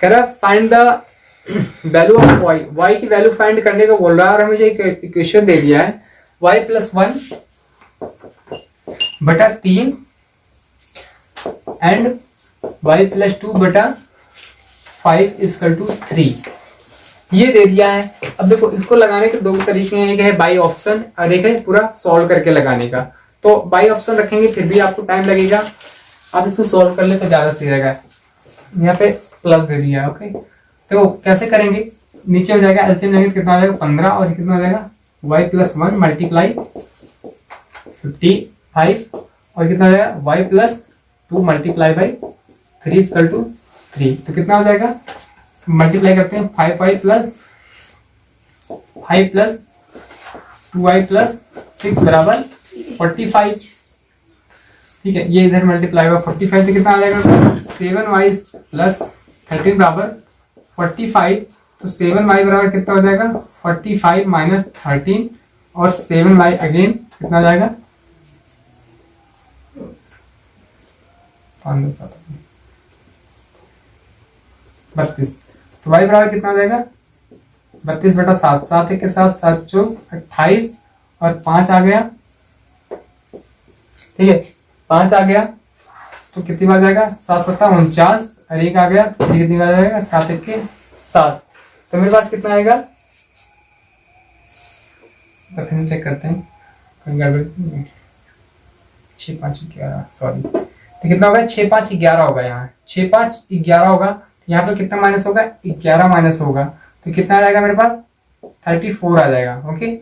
कह रहा find the value of y की वैल्यू फाइंड करने को बोल रहा है और मुझे एक इक्वेशन दे दिया है, y + 1/3 एंड y + 2/5 = 3, ये दे दिया है। अब देखो इसको लगाने के 2 तरीके हैं, एक है बाई ऑप्शन और एक है पूरा सॉल्व करके लगाने का। तो बाई ऑप्शन रखेंगे फिर भी आपको टाइम लगेगा, आप इसको सॉल्व कर ले तो ज्यादा सही रहेगा। यहाँ पे प्लस दे दिया है। ओके, तो कैसे करेंगे, नीचे हो जाएगा एलसीएम लेंगे कितना हो जाएगा 15 और कितना हो जाएगा y + 1 × 55 और कितना हो जाएगा y + 2 × 3 = 3। तो कितना हो जाएगा, मल्टीप्लाई करते हैं, 5y + 2y + 6 बराबर 45। ठीक है, ये इधर मल्टीप्लाई होगा 45, तो कितना आ जाएगा 7y + 13 बराबर 45। तो 7y बराबर कितना हो जाएगा 45 - 13 और 7y अगेन कितना आ जाएगा 5 7 32। तो y बराबर कितना हो जाएगा 32/7, 7 एक के साथ 7 चौक 28 और 5 आ गया, ठीक है 5 आ गया तो कितनी बार जाएगा 7 7 49 और 1 आ गया तो कितनी बार जाएगा 7 1 के 7। तो मेरे पास कितना आएगा, तो फिर चेक करते हैं कहीं गड़बड़, 6 5 11 सॉरी, तो कितना होगा 6 5 11 होगा, यहाँ 6 5 11 होगा तो यहाँ पे कितना माइनस होगा 11 माइनस होगा तो कितना आ जाएगा मेरे पास 34 आ जाएगा। ओके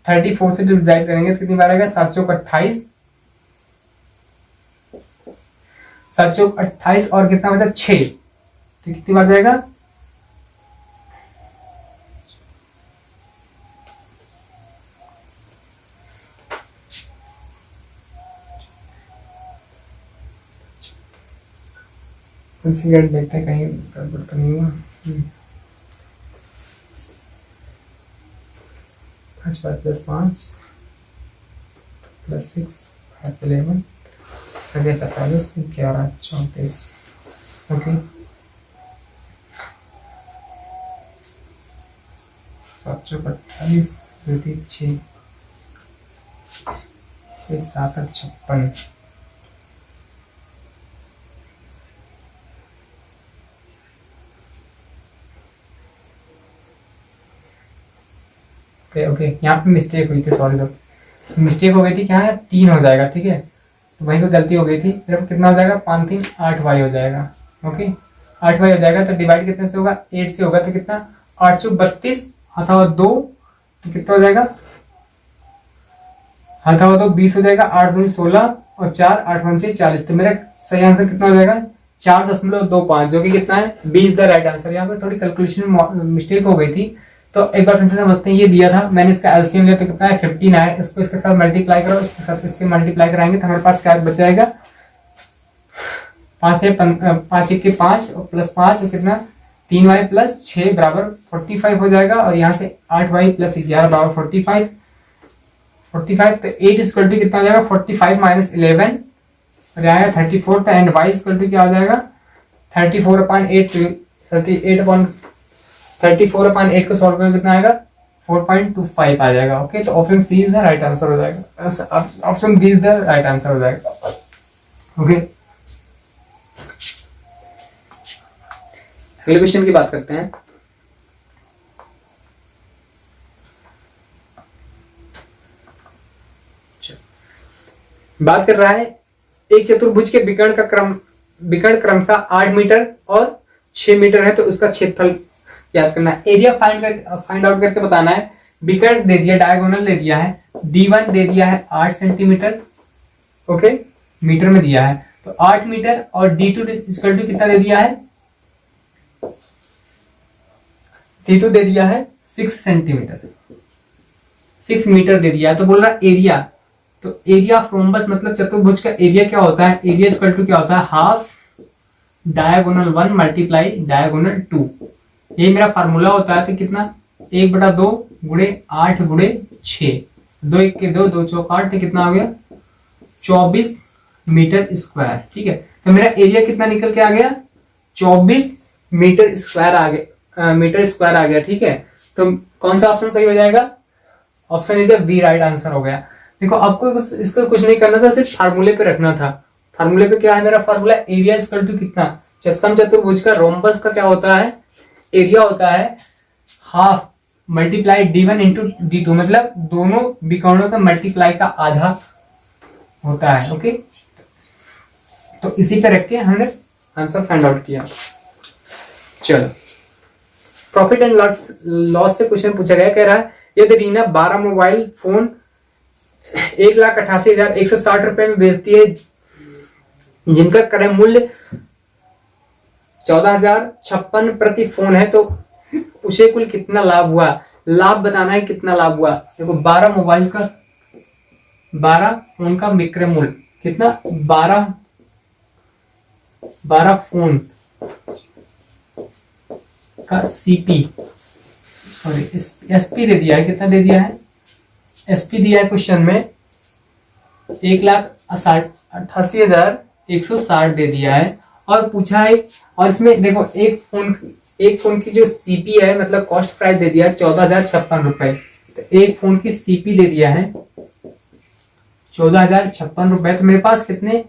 34 से जो डिवाइड करेंगे तो कितनी बार आएगा 7 चौक 28, 7 चौक 28 और कितना बचा 6, तो कितनी बार जाएगा 1 देखते हैं कहीं गड़बड़ तो नहीं हुआ। 5 5 + 5 + 6 5 11 45 11 34। ओके 7 चौक 28 2 3 6 7 8 56। ओके यहाँ पे मिस्टेक हुई थी, सॉरी, तो मिस्टेक हो गई थी, क्या है 3 हो जाएगा, ठीक है तो वहीं पे गलती हो गई थी, फिर अब कितना हो जाएगा 5 3 8 वाई हो जाएगा। ओके 8 वाई हो जाएगा तो डिवाइड कितने से होगा 8 से होगा, तो कितना 8 चौक 32 अथवा 2 तो कितना हो जाएगा अथवा 2 20 हो जाएगा, 8 2 16 और 4 8 5 40। तो मेरा सही आंसर कितना हो जाएगा 4.25, जो कि कितना है 20 द राइट आंसर। यहाँ पर थोड़ी कैलकुलेशन में मिस्टेक हो गई थी, तो एक बार फिर से समझते हैं। ये दिया था, मैंने इसका एलसीएम लिया तो कितना है 15 है, इसको इसके साथ मल्टीप्लाई करो, इसके साथ इसके मल्टीप्लाई कराएंगे तो हमारे पास क्या बच जाएगा 5 1 के 5 और +5 और कितना 3y + 6 बराबर 45 हो जाएगा, और यहाँ से 8y + 11 बराबर 45। तो 8 = कितना हो जाएगा 45 - 11 और यहाँ आएगा 34, तो एंड y = क्या हो जाएगा 34/8 34/8 को सॉल्व करके कितना आएगा 4.25 आ जाएगा। ओके तो option C is the right answer हो जाएगा, option B is the right answer हो जाएगा। ओके अगले क्वेश्चन की बात करते हैं। बात कर रहा है एक चतुर्भुज के विकर्ण क्रमशः 8 मीटर और 6 मीटर है, तो उसका क्षेत्रफल याद करना है। एरिया फाइंड आउट करके बताना है। विकर्ण दे दिया, डायगोनल दे दिया है, D1 दे दिया है 8 सेंटीमीटर, ओके मीटर में दिया है, तो 8 मीटर, और D2 = कितना दे दिया है D2 दे दिया है 6 सेंटीमीटर, 6 मीटर दे दिया है। तो बोल रहा एरिया, तो एरिया ऑफ रोम्बस मतलब चतुर्भुज का एरिया क्या होता है, एरिया = क्या होता है हाफ डायगोनल 1 × डायगोनल 2। ये मेरा फार्मूला होता है, तो कितना 1/2 × 8 × 6, 2 1 के 2 2 चौक 8, तो कितना हो गया 24 मीटर स्क्वायर। ठीक है तो मेरा एरिया कितना निकल के आ गया 24 मीटर स्क्वायर आ गया। ठीक है तो कौन सा ऑप्शन सही हो जाएगा, option is B right answer हो गया। देखो आपको इसको कुछ नहीं करना था, सिर्फ फार्मूले पे रखना था। फार्मूले पे क्या है मेरा फार्मूला, एरिया = कितना, समचतुर्भुज का रोम्बस का क्या होता है एरिया होता है हाफ मल्टीप्लाई D1 × D2, मतलब दोनों विकर्णों का मल्टीप्लाई का आधा होता है। ओके तो इसी पे रख के हमने आंसर फाइंड आउट किया। चलो प्रॉफिट एंड लॉस से क्वेश्चन पूछा गया, कह रहा है यदि रीना 12 मोबाइल फोन 1,88,160 रुपए में बेचती है, जिनका क्रय मूल्य 14,056 प्रति फोन है, तो उसे कुल कितना लाभ हुआ। लाभ बताना है कितना लाभ हुआ। देखो 12 मोबाइल का 12 फोन का विक्रय मूल्य कितना, 12 फोन का सीपी सॉरी एसपी दे दिया है, कितना दे दिया है एसपी दिया है क्वेश्चन में 1,88,160 दे दिया है, और पूछा है, और इसमें देखो एक फोन एक फोन की जो सीपी है, मतलब कॉस्ट प्राइस दे दिया है 14,056 रुपए। तो एक फोन की सीपी दे दिया है 14,056 रुपए। तो मेरे पास कितने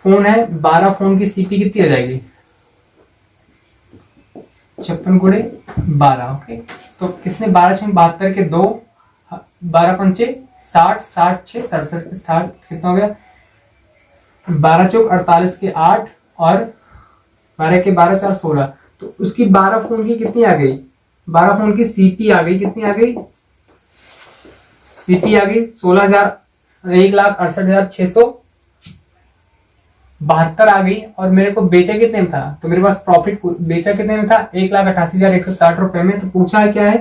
फोन है, 12 फोन की सीपी कितनी हो जाएगी, 56 गुणे 12। ओके, तो किसने 12×6 = 72 के 2, 12×5 = 60, 60×6 = 67, 60 कितना हो गया, 12×4 = 48 के 8 और 12 के 12 4 16। तो उसकी 12 फोन की कितनी आ गई, 12 फोन की सीपी आ गई, कितनी आ गई, सीपी आ गई 1,68,672 आ गई। और मेरे को बेचा कितने में था, तो मेरे पास प्रॉफिट बेचा कितने में था, 1,88,160 रुपए में। तो पूछा है क्या है,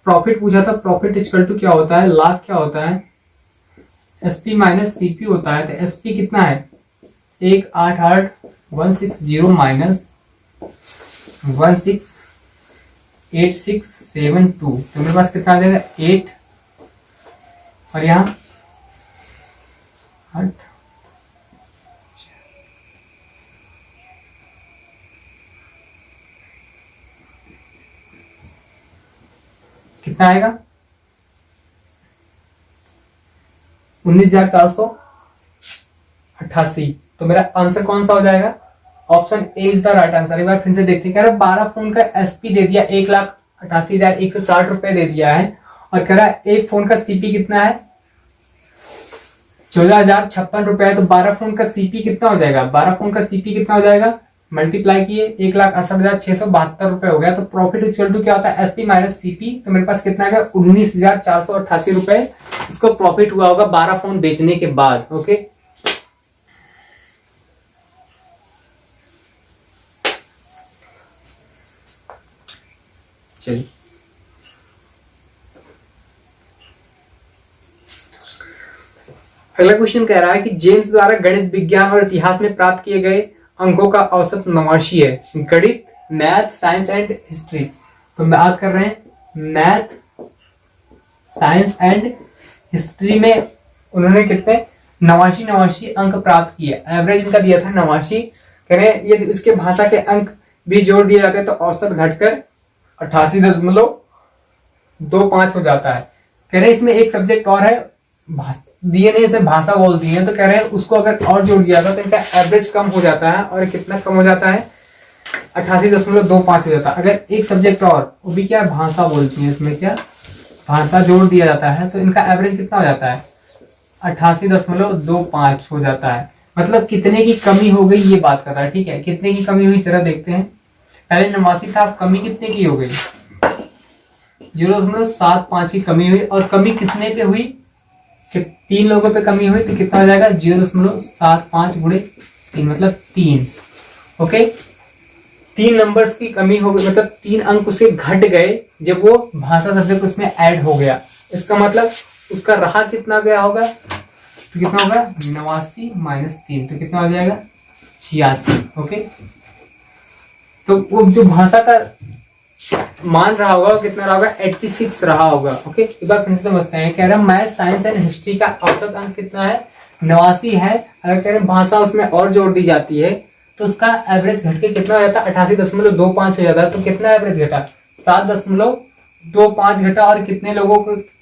प्रॉफिट पूछा था। प्रॉफिट इक्वल टू क्या होता है, लाभ क्या होता है, एसपी माइनस सीपी होता है। तो एसपी कितना है, 188,160 माइनस 168672। तो मेरे पास कितना आ जाएगा, 8 और यहाँ 8, कितना आएगा, 19,488। तो मेरा आंसर कौन सा हो जाएगा, option A is the right answer. एक बार फिर से देखते हैं, कह रहा है 12 फोन का एसपी दे दिया 1,88,160 रुपए दे दिया है, और कह रहा है एक फोन का सीपी कितना है, 14,056 रुपए है। तो 12 फोन का सीपी कितना हो जाएगा, 12 फोन का सीपी कितना हो जाएगा, मल्टीप्लाई किए 1,68,672 रुपए हो गया। तो प्रॉफिट इक्वल टू क्या होता है, एसपी माइनस सीपी। तो मेरे पास कितना आएगा, 19,488 रुपए इसको प्रॉफिट हुआ होगा 12 फोन बेचने के बाद। ओके, चलिए अगला क्वेश्चन कह रहा है कि जेम्स द्वारा गणित, विज्ञान और इतिहास में प्राप्त किए गए अंकों का औसत 89 है। गणित, मैथ, साइंस एंड हिस्ट्री। तो बात कर रहे हैं मैथ, साइंस एंड हिस्ट्री में उन्होंने कितने 89 अंक प्राप्त किए। एवरेज इनका दिया था 89। कह रहे हैं यदि उसके भाषा के अंक भी जोड़ दिए जाते हैं तो औसत घटकर 88.25 हो जाता है। कह रहे हैं इसमें एक सब्जेक्ट और है, दिए नहीं, इसे भाषा बोलती है। तो कह रहे हैं उसको अगर और जोड़ दिया था तो इनका एवरेज कम हो जाता है। और कितना कम हो जाता है, 88.25 हो जाता है। अगर एक सब्जेक्ट और, वो भी क्या भाषा बोलती है, इसमें क्या भाषा जोड़ दिया जाता है तो इनका एवरेज कितना हो जाता है, 88.25 हो जाता है। मतलब कितने की कमी हो गई ये बात कर रहा है। ठीक है, कितने की कमी हुई जरा देखते हैं। पहले 89 था, कमी कितने की हो गई, 0.75 की कमी हुई। और कमी कितने पे हुई, 3 लोगों पे कमी हुई। तो कितना हो जाएगा, 0.75 गुणे 3 मतलब 3। ओके, 3 नंबर्स की कमी हो गई, मतलब 3 अंक उसके घट गए जब वो भाषा सब्जेक्ट उसमें ऐड हो गया। इसका मतलब उसका रहा कितना गया होगा, तो कितना होगा 89 माइनस 3, तो कितना हो जाएगा 86। ओके, तो वो जो भाषा का मान रहा होगा वो कितना रहा होगा, 86 रहा होगा। ओके, एक बार फिर से समझते हैं। कह रहा है मैथ, साइंस एंड हिस्ट्री का औसत अंक कितना है, 89 है। अगर कह रहे हैं भाषा उसमें और जोड़ दी जाती है तो उसका एवरेज घट के कितना हो जाता है, 88.25 हो जाता है। तो कितना एवरेज घटा, 7.25 घटा। और कितने लोगों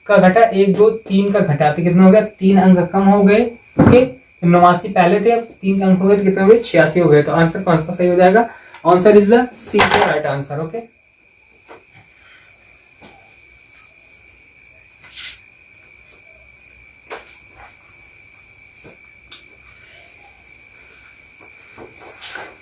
का घटा, 1 2 3 का घटा। तो कितना हो गया, 3 अंक कम हो गए। ओके, 89 पहले थे, 3 अंक हो गए, तो कितना हो गए 86 हो गए। तो आंसर कौन सा सही हो जाएगा, answer is the C right answer. Okay,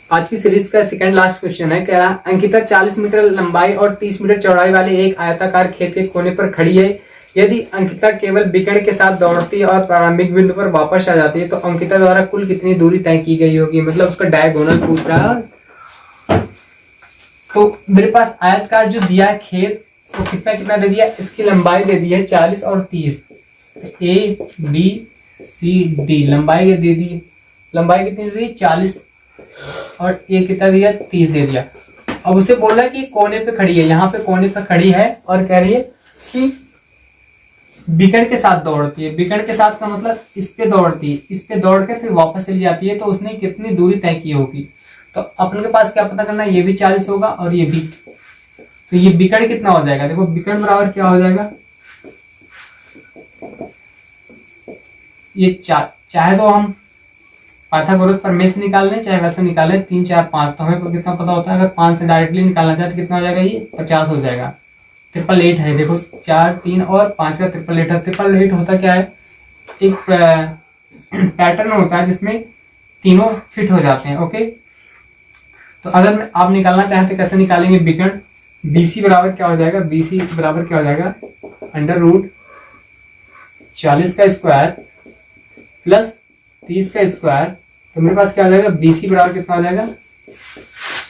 आज की सीरीज का सेकंड लास्ट क्वेश्चन है। कह रहा है अंकिता 40 मीटर लंबाई और 30 मीटर चौड़ाई वाले एक आयताकार खेत के कोने पर खड़ी है। यदि अंकिता केवल विकर्ण के साथ दौड़ती है और प्रारंभिक बिंदु पर वापस आ जाती है तो अंकिता द्वारा कुल कितनी दूरी तय की गई होगी। मतलब उसका डायगोनल पूछ रहा है। तो मेरे पास आयतकार जो दिया है खेत, तो कितना कितना दे दिया, इसकी लंबाई दे दी है 40 और 30। ए बी सी डी लंबाई दे दी, लंबाई कितनी दे दी 40 और ये कितना दिया 30 दे दिया। अब उसे बोला कि कोने पे खड़ी है, यहाँ पे कोने पे खड़ी है और कह रही है कि विकर्ण के साथ दौड़ती है। विकर्ण के साथ का मतलब इस पे दौड़ती है, इस पे दौड़ के फिर वापस चली जाती है। तो उसने कितनी दूरी तय की होगी। तो अपन के पास क्या पता करना है, ये भी 40 होगा और ये भी तो ये विकर्ण कितना हो जाएगा, देखो विकर्ण बराबर क्या हो जाएगा, ये चाहे तो हम पाइथागोरस प्रमेय से निकाल लें, चाहे वैसे निकाल लें, 3 4 5, तो हमें कितना पता होता है, अगर 5 से डायरेक्टली निकालना चाहे तो कितना हो जाएगा, ये 50 हो जाएगा। 888 है, देखो 4 3 और 5 का 888 है। 888 होता क्या है, एक पैटर्न होता है जिसमें तीनों फिट हो जाते हैं। ओके, तो अगर आप निकालना चाहते कैसे निकालेंगे विकर्ण, BC बराबर क्या हो जाएगा, BC बराबर क्या हो जाएगा, √40 का स्क्वायर प्लस 30 का स्क्वायर, तो मेरे पास क्या हो जाएगा, BC बराबर कितना हो जाएगा,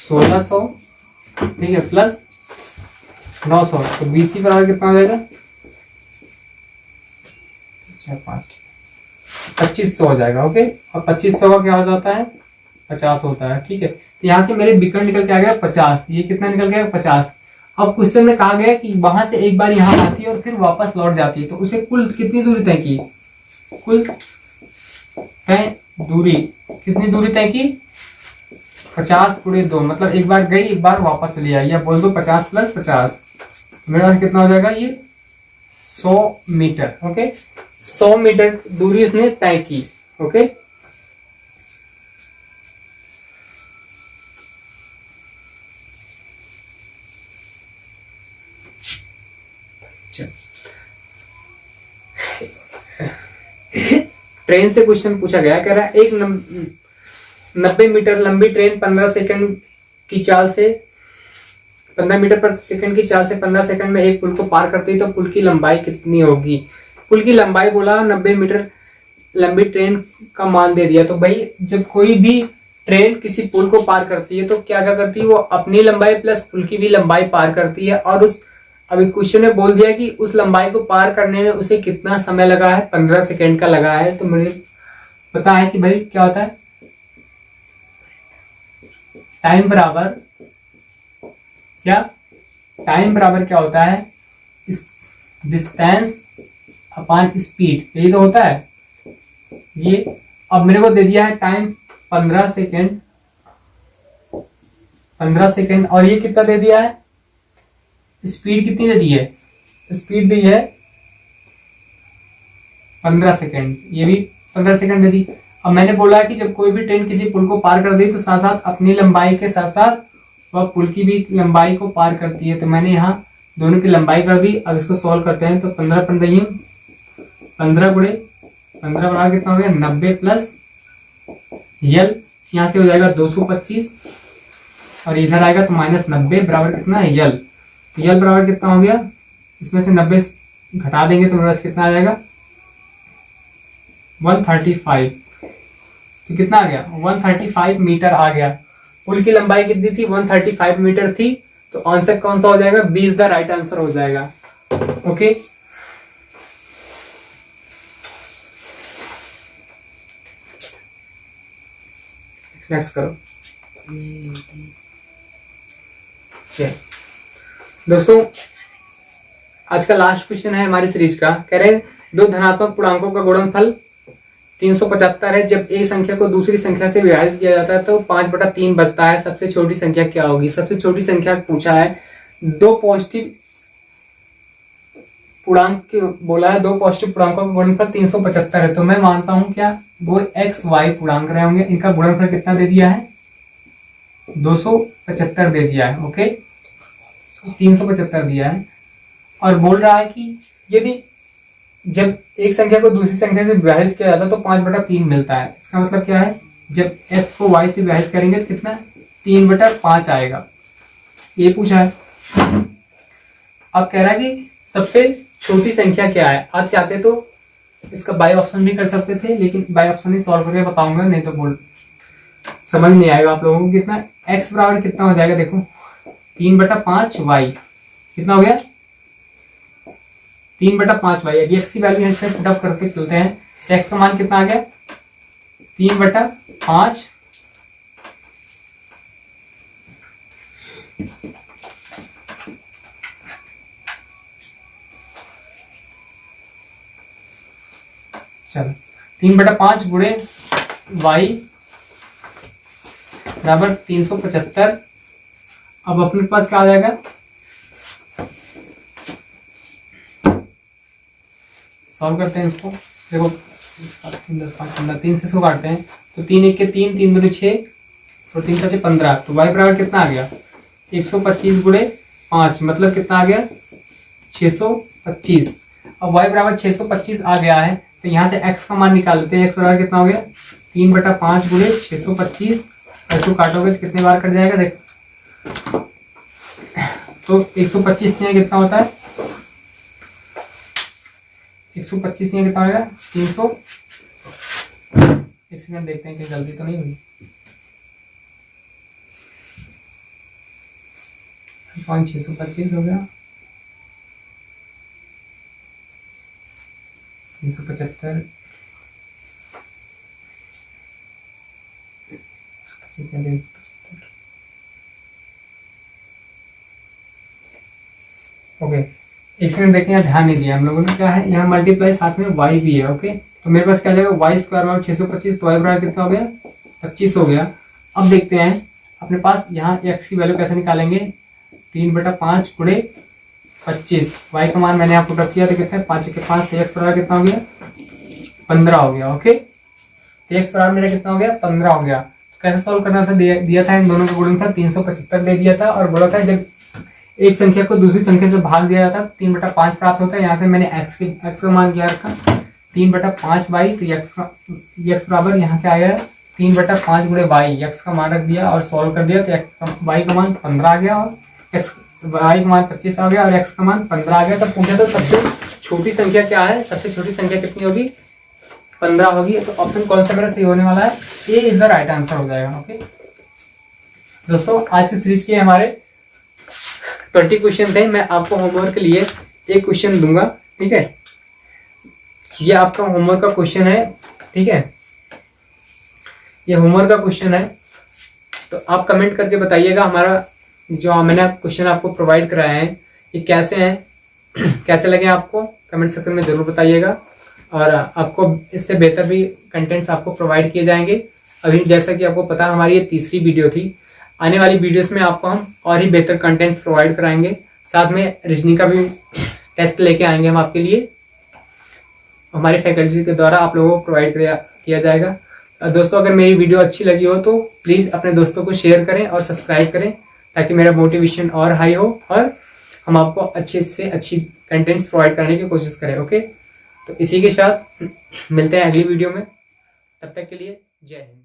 1600, ठीक है, प्लस 900, तो BC बराबर कितना हो जाएगा, 2500 हो जाएगा। ओके, और 2500 का क्या हो जाता है, 50 होता है। ठीक है, तो यहाँ से मेरे विकर्ण निकल के आ गया 50, ये कितना निकल गया, 50। अब क्वेश्चन में कहा गया कि वहां से एक बार यहाँ आती है और फिर वापस लौट जाती है, तो उसे कुल कितनी दूरी तय की, कुल तय दूरी, कितनी दूरी तय की, 50 × 2, मतलब एक बार गई एक बार वापस चली आई, या बोल दो 50 + 50, मेरे पास कितना हो जाएगा, ये 100 मीटर। ओके, 100 मीटर दूरी इसने तय की। ओके, ट्रेन से क्वेश्चन पूछा गया, कह रहा है एक 90 मीटर लंबी ट्रेन 15 सेकंड की चाल से 15 मीटर पर सेकंड की चाल से 15 सेकंड में एक पुल को पार करती है, तो पुल की लंबाई कितनी होगी। पुल की लंबाई बोला, 90 मीटर लंबी ट्रेन का मान दे दिया। तो भाई जब कोई भी ट्रेन किसी पुल को पार करती है तो क्या क्या करती है, वो अपनी लंबाई प्लस पुल की भी लंबाई पार करती है, और उस अभी क्वेश्चन ने बोल दिया कि उस लंबाई को पार करने में उसे कितना समय लगा है, 15 सेकेंड का लगा है। तो मुझे पता है कि भाई क्या होता है, टाइम बराबर क्या, टाइम बराबर क्या होता है, इस डिस्टेंस अपॉन स्पीड, यही तो होता है ये। अब मेरे को दे दिया है टाइम 15 सेकेंड, 15 सेकेंड, और ये कितना दे दिया है, स्पीड कितनी दे दी है, स्पीड दी है 15 सेकेंड, ये भी 15 सेकेंड दे दी। अब मैंने बोला है कि जब कोई भी ट्रेन किसी पुल को पार कर दी तो साथ साथ अपनी लंबाई के साथ साथ वह पुल की भी लंबाई को पार करती है, तो मैंने यहाँ दोनों की लंबाई कर दी। अब इसको सॉल्व करते हैं, तो 15 × 15 बराबर कितना हो गया, 90 प्लस यल, यहाँ से हो जाएगा 225, और इधर आएगा तो -90 बराबर कितना है, यल। तो यल बराबर कितना हो गया, इसमें से 90 घटा देंगे तो मेरे पास कितना आ जाएगा, 135। तो कितना आ गया, 135 मीटर आ गया। पुल की लंबाई कितनी थी, 135 मीटर थी, तो आंसर कौन सा हो जाएगा, 20 द राइट आंसर हो जाएगा। ओके, नेक्स्ट करो। चलिए दोस्तों, आज का लास्ट क्वेश्चन है हमारी सीरीज का। कह रहे हैं दो धनात्मक पूर्णांकों का गुणनफल 375 है, जब एक संख्या को दूसरी संख्या से विभाजित किया जाता है तो 5/3 बचता है, सबसे छोटी संख्या क्या होगी। सबसे छोटी संख्या पूछा है, दो पॉजिटिव पूर्णांक बोला है, दो पॉजिटिव पूर्णांकों का गुणनफल 375 है, तो मैं मानता हूं क्या वो x y पूर्णांक रहे होंगे, इनका गुणनफल कितना दे दिया है, 275 दे दिया है। ओके, 375 दिया है, और बोल रहा है कि यदि जब एक संख्या को दूसरी संख्या से विभाजित किया जाता है तो 5/3 मिलता है। इसका मतलब क्या है, जब f को y से विभाजित करेंगे तो कितना, 3/5 आएगा, ये पूछा है। अब कह रहा है कि सबसे छोटी संख्या क्या है। आप चाहते तो इसका बाय ऑप्शन भी कर सकते थे, लेकिन बाय ऑप्शन ही सॉल्व करके बताऊंगा, नहीं तो बोल समझ नहीं आएगा आप लोगों को। कितना x बराबर कितना हो जाएगा, देखो 3/5 y कितना हो गया, 3/5 y। अभी x की वैल्यू इसमें पुटअप करके चलते हैं, x का मान कितना आ गया, 3/5 चलो 3/5 गुणे y बराबर 375। अब अपने पास क्या आ जाएगा, सॉल्व करते हैं इसको। देखो 3 10 5 15, 3 से इसको काटते हैं तो 3 1 के 3, 3 दूनी 6 और 3 5 15। तो y बराबर कितना आ गया 125 गुणे 5, मतलब कितना आ गया 625। अब y बराबर 625 आ गया है तो यहाँ से x का मान निकाल लेते हैं। x बराबर कितना हो गया 3/5 गुणे 625। इसको काटोगे तो कितने बार कट जाएगा देख। तो 125 यहाँ कितना होता है 125 यहाँ कितना होगा 300। एक सेकंड देखते हैं कि जल्दी तो नहीं हुई। 625 हो गया 375 ओके। एक सेकंड देखते हैं, ध्यान नहीं दिया हम लोगों ने। क्या है यहाँ मल्टीप्लाई साथ में y भी है। ओके तो मेरे पास क्या जाएगा y स्क्वायर बराबर 625, तो y बराबर कितना हो गया 25 हो गया। अब देखते हैं अपने पास यहाँ x की वैल्यू कैसे निकालेंगे। 3/5 गुणे 25, y का मान मैंने यहाँ पुट अप किया तो कितना है 5 के 5, तो x बराबर कितना हो गया 15 हो गया। ओके तो x बराबर मेरा कितना हो गया 15 हो गया। तो कैसे सॉल्व करना था, दिया था इन दोनों का गुणनफल 375 दे दिया था और बोला था जब एक संख्या को दूसरी संख्या से भाग दिया जाता 3/5 प्राप्त होता है। यहाँ से मैंने x का मान क्या रखा 3/5y, तो x बराबर यहाँ क्या आया 3/5 गुणे y, x का मान रख दिया और सॉल्व कर दिया तो y का मान 15 आ गया और y का मान 25 आ गया और x का मान 15 आ गया। तब पूछा तो सबसे छोटी संख्या क्या है, सबसे छोटी संख्या कितनी होगी 15 होगी। तो ऑप्शन कौन सा मेरा सही होने वाला है, ए इज द राइट आंसर हो जाएगा। ओके दोस्तों आज की सीरीज के हमारे 20 क्वेश्चन थे। मैं आपको होमवर्क के लिए एक क्वेश्चन दूंगा, ठीक है। ये आपका होमवर्क का क्वेश्चन है, ठीक है। ये होमवर्क का क्वेश्चन है तो आप कमेंट करके बताइएगा हमारा जो मैंने क्वेश्चन आपको प्रोवाइड कराया है ये कैसे हैं कैसे लगे आपको, कमेंट सेक्शन में जरूर बताइएगा। और आपको इससे बेहतर भी कंटेंट्स आपको प्रोवाइड किए जाएंगे। अभी जैसा कि आपको पता हमारी ये तीसरी वीडियो थी, आने वाली वीडियोस में आपको हम और ही बेहतर कंटेंट्स प्रोवाइड कराएंगे। साथ में रीजनिंग का भी टेस्ट लेके आएंगे हम आपके लिए, हमारी फैकल्टी के द्वारा आप लोगों को प्रोवाइड किया जाएगा। दोस्तों अगर मेरी वीडियो अच्छी लगी हो तो प्लीज़ अपने दोस्तों को शेयर करें और सब्सक्राइब करें ताकि मेरा मोटिवेशन और हाई हो और हम आपको अच्छे से अच्छी कंटेंट्स प्रोवाइड करने की कोशिश करें। ओके तो इसी के साथ मिलते हैं अगली वीडियो में, तब तक के लिए जय हिंद।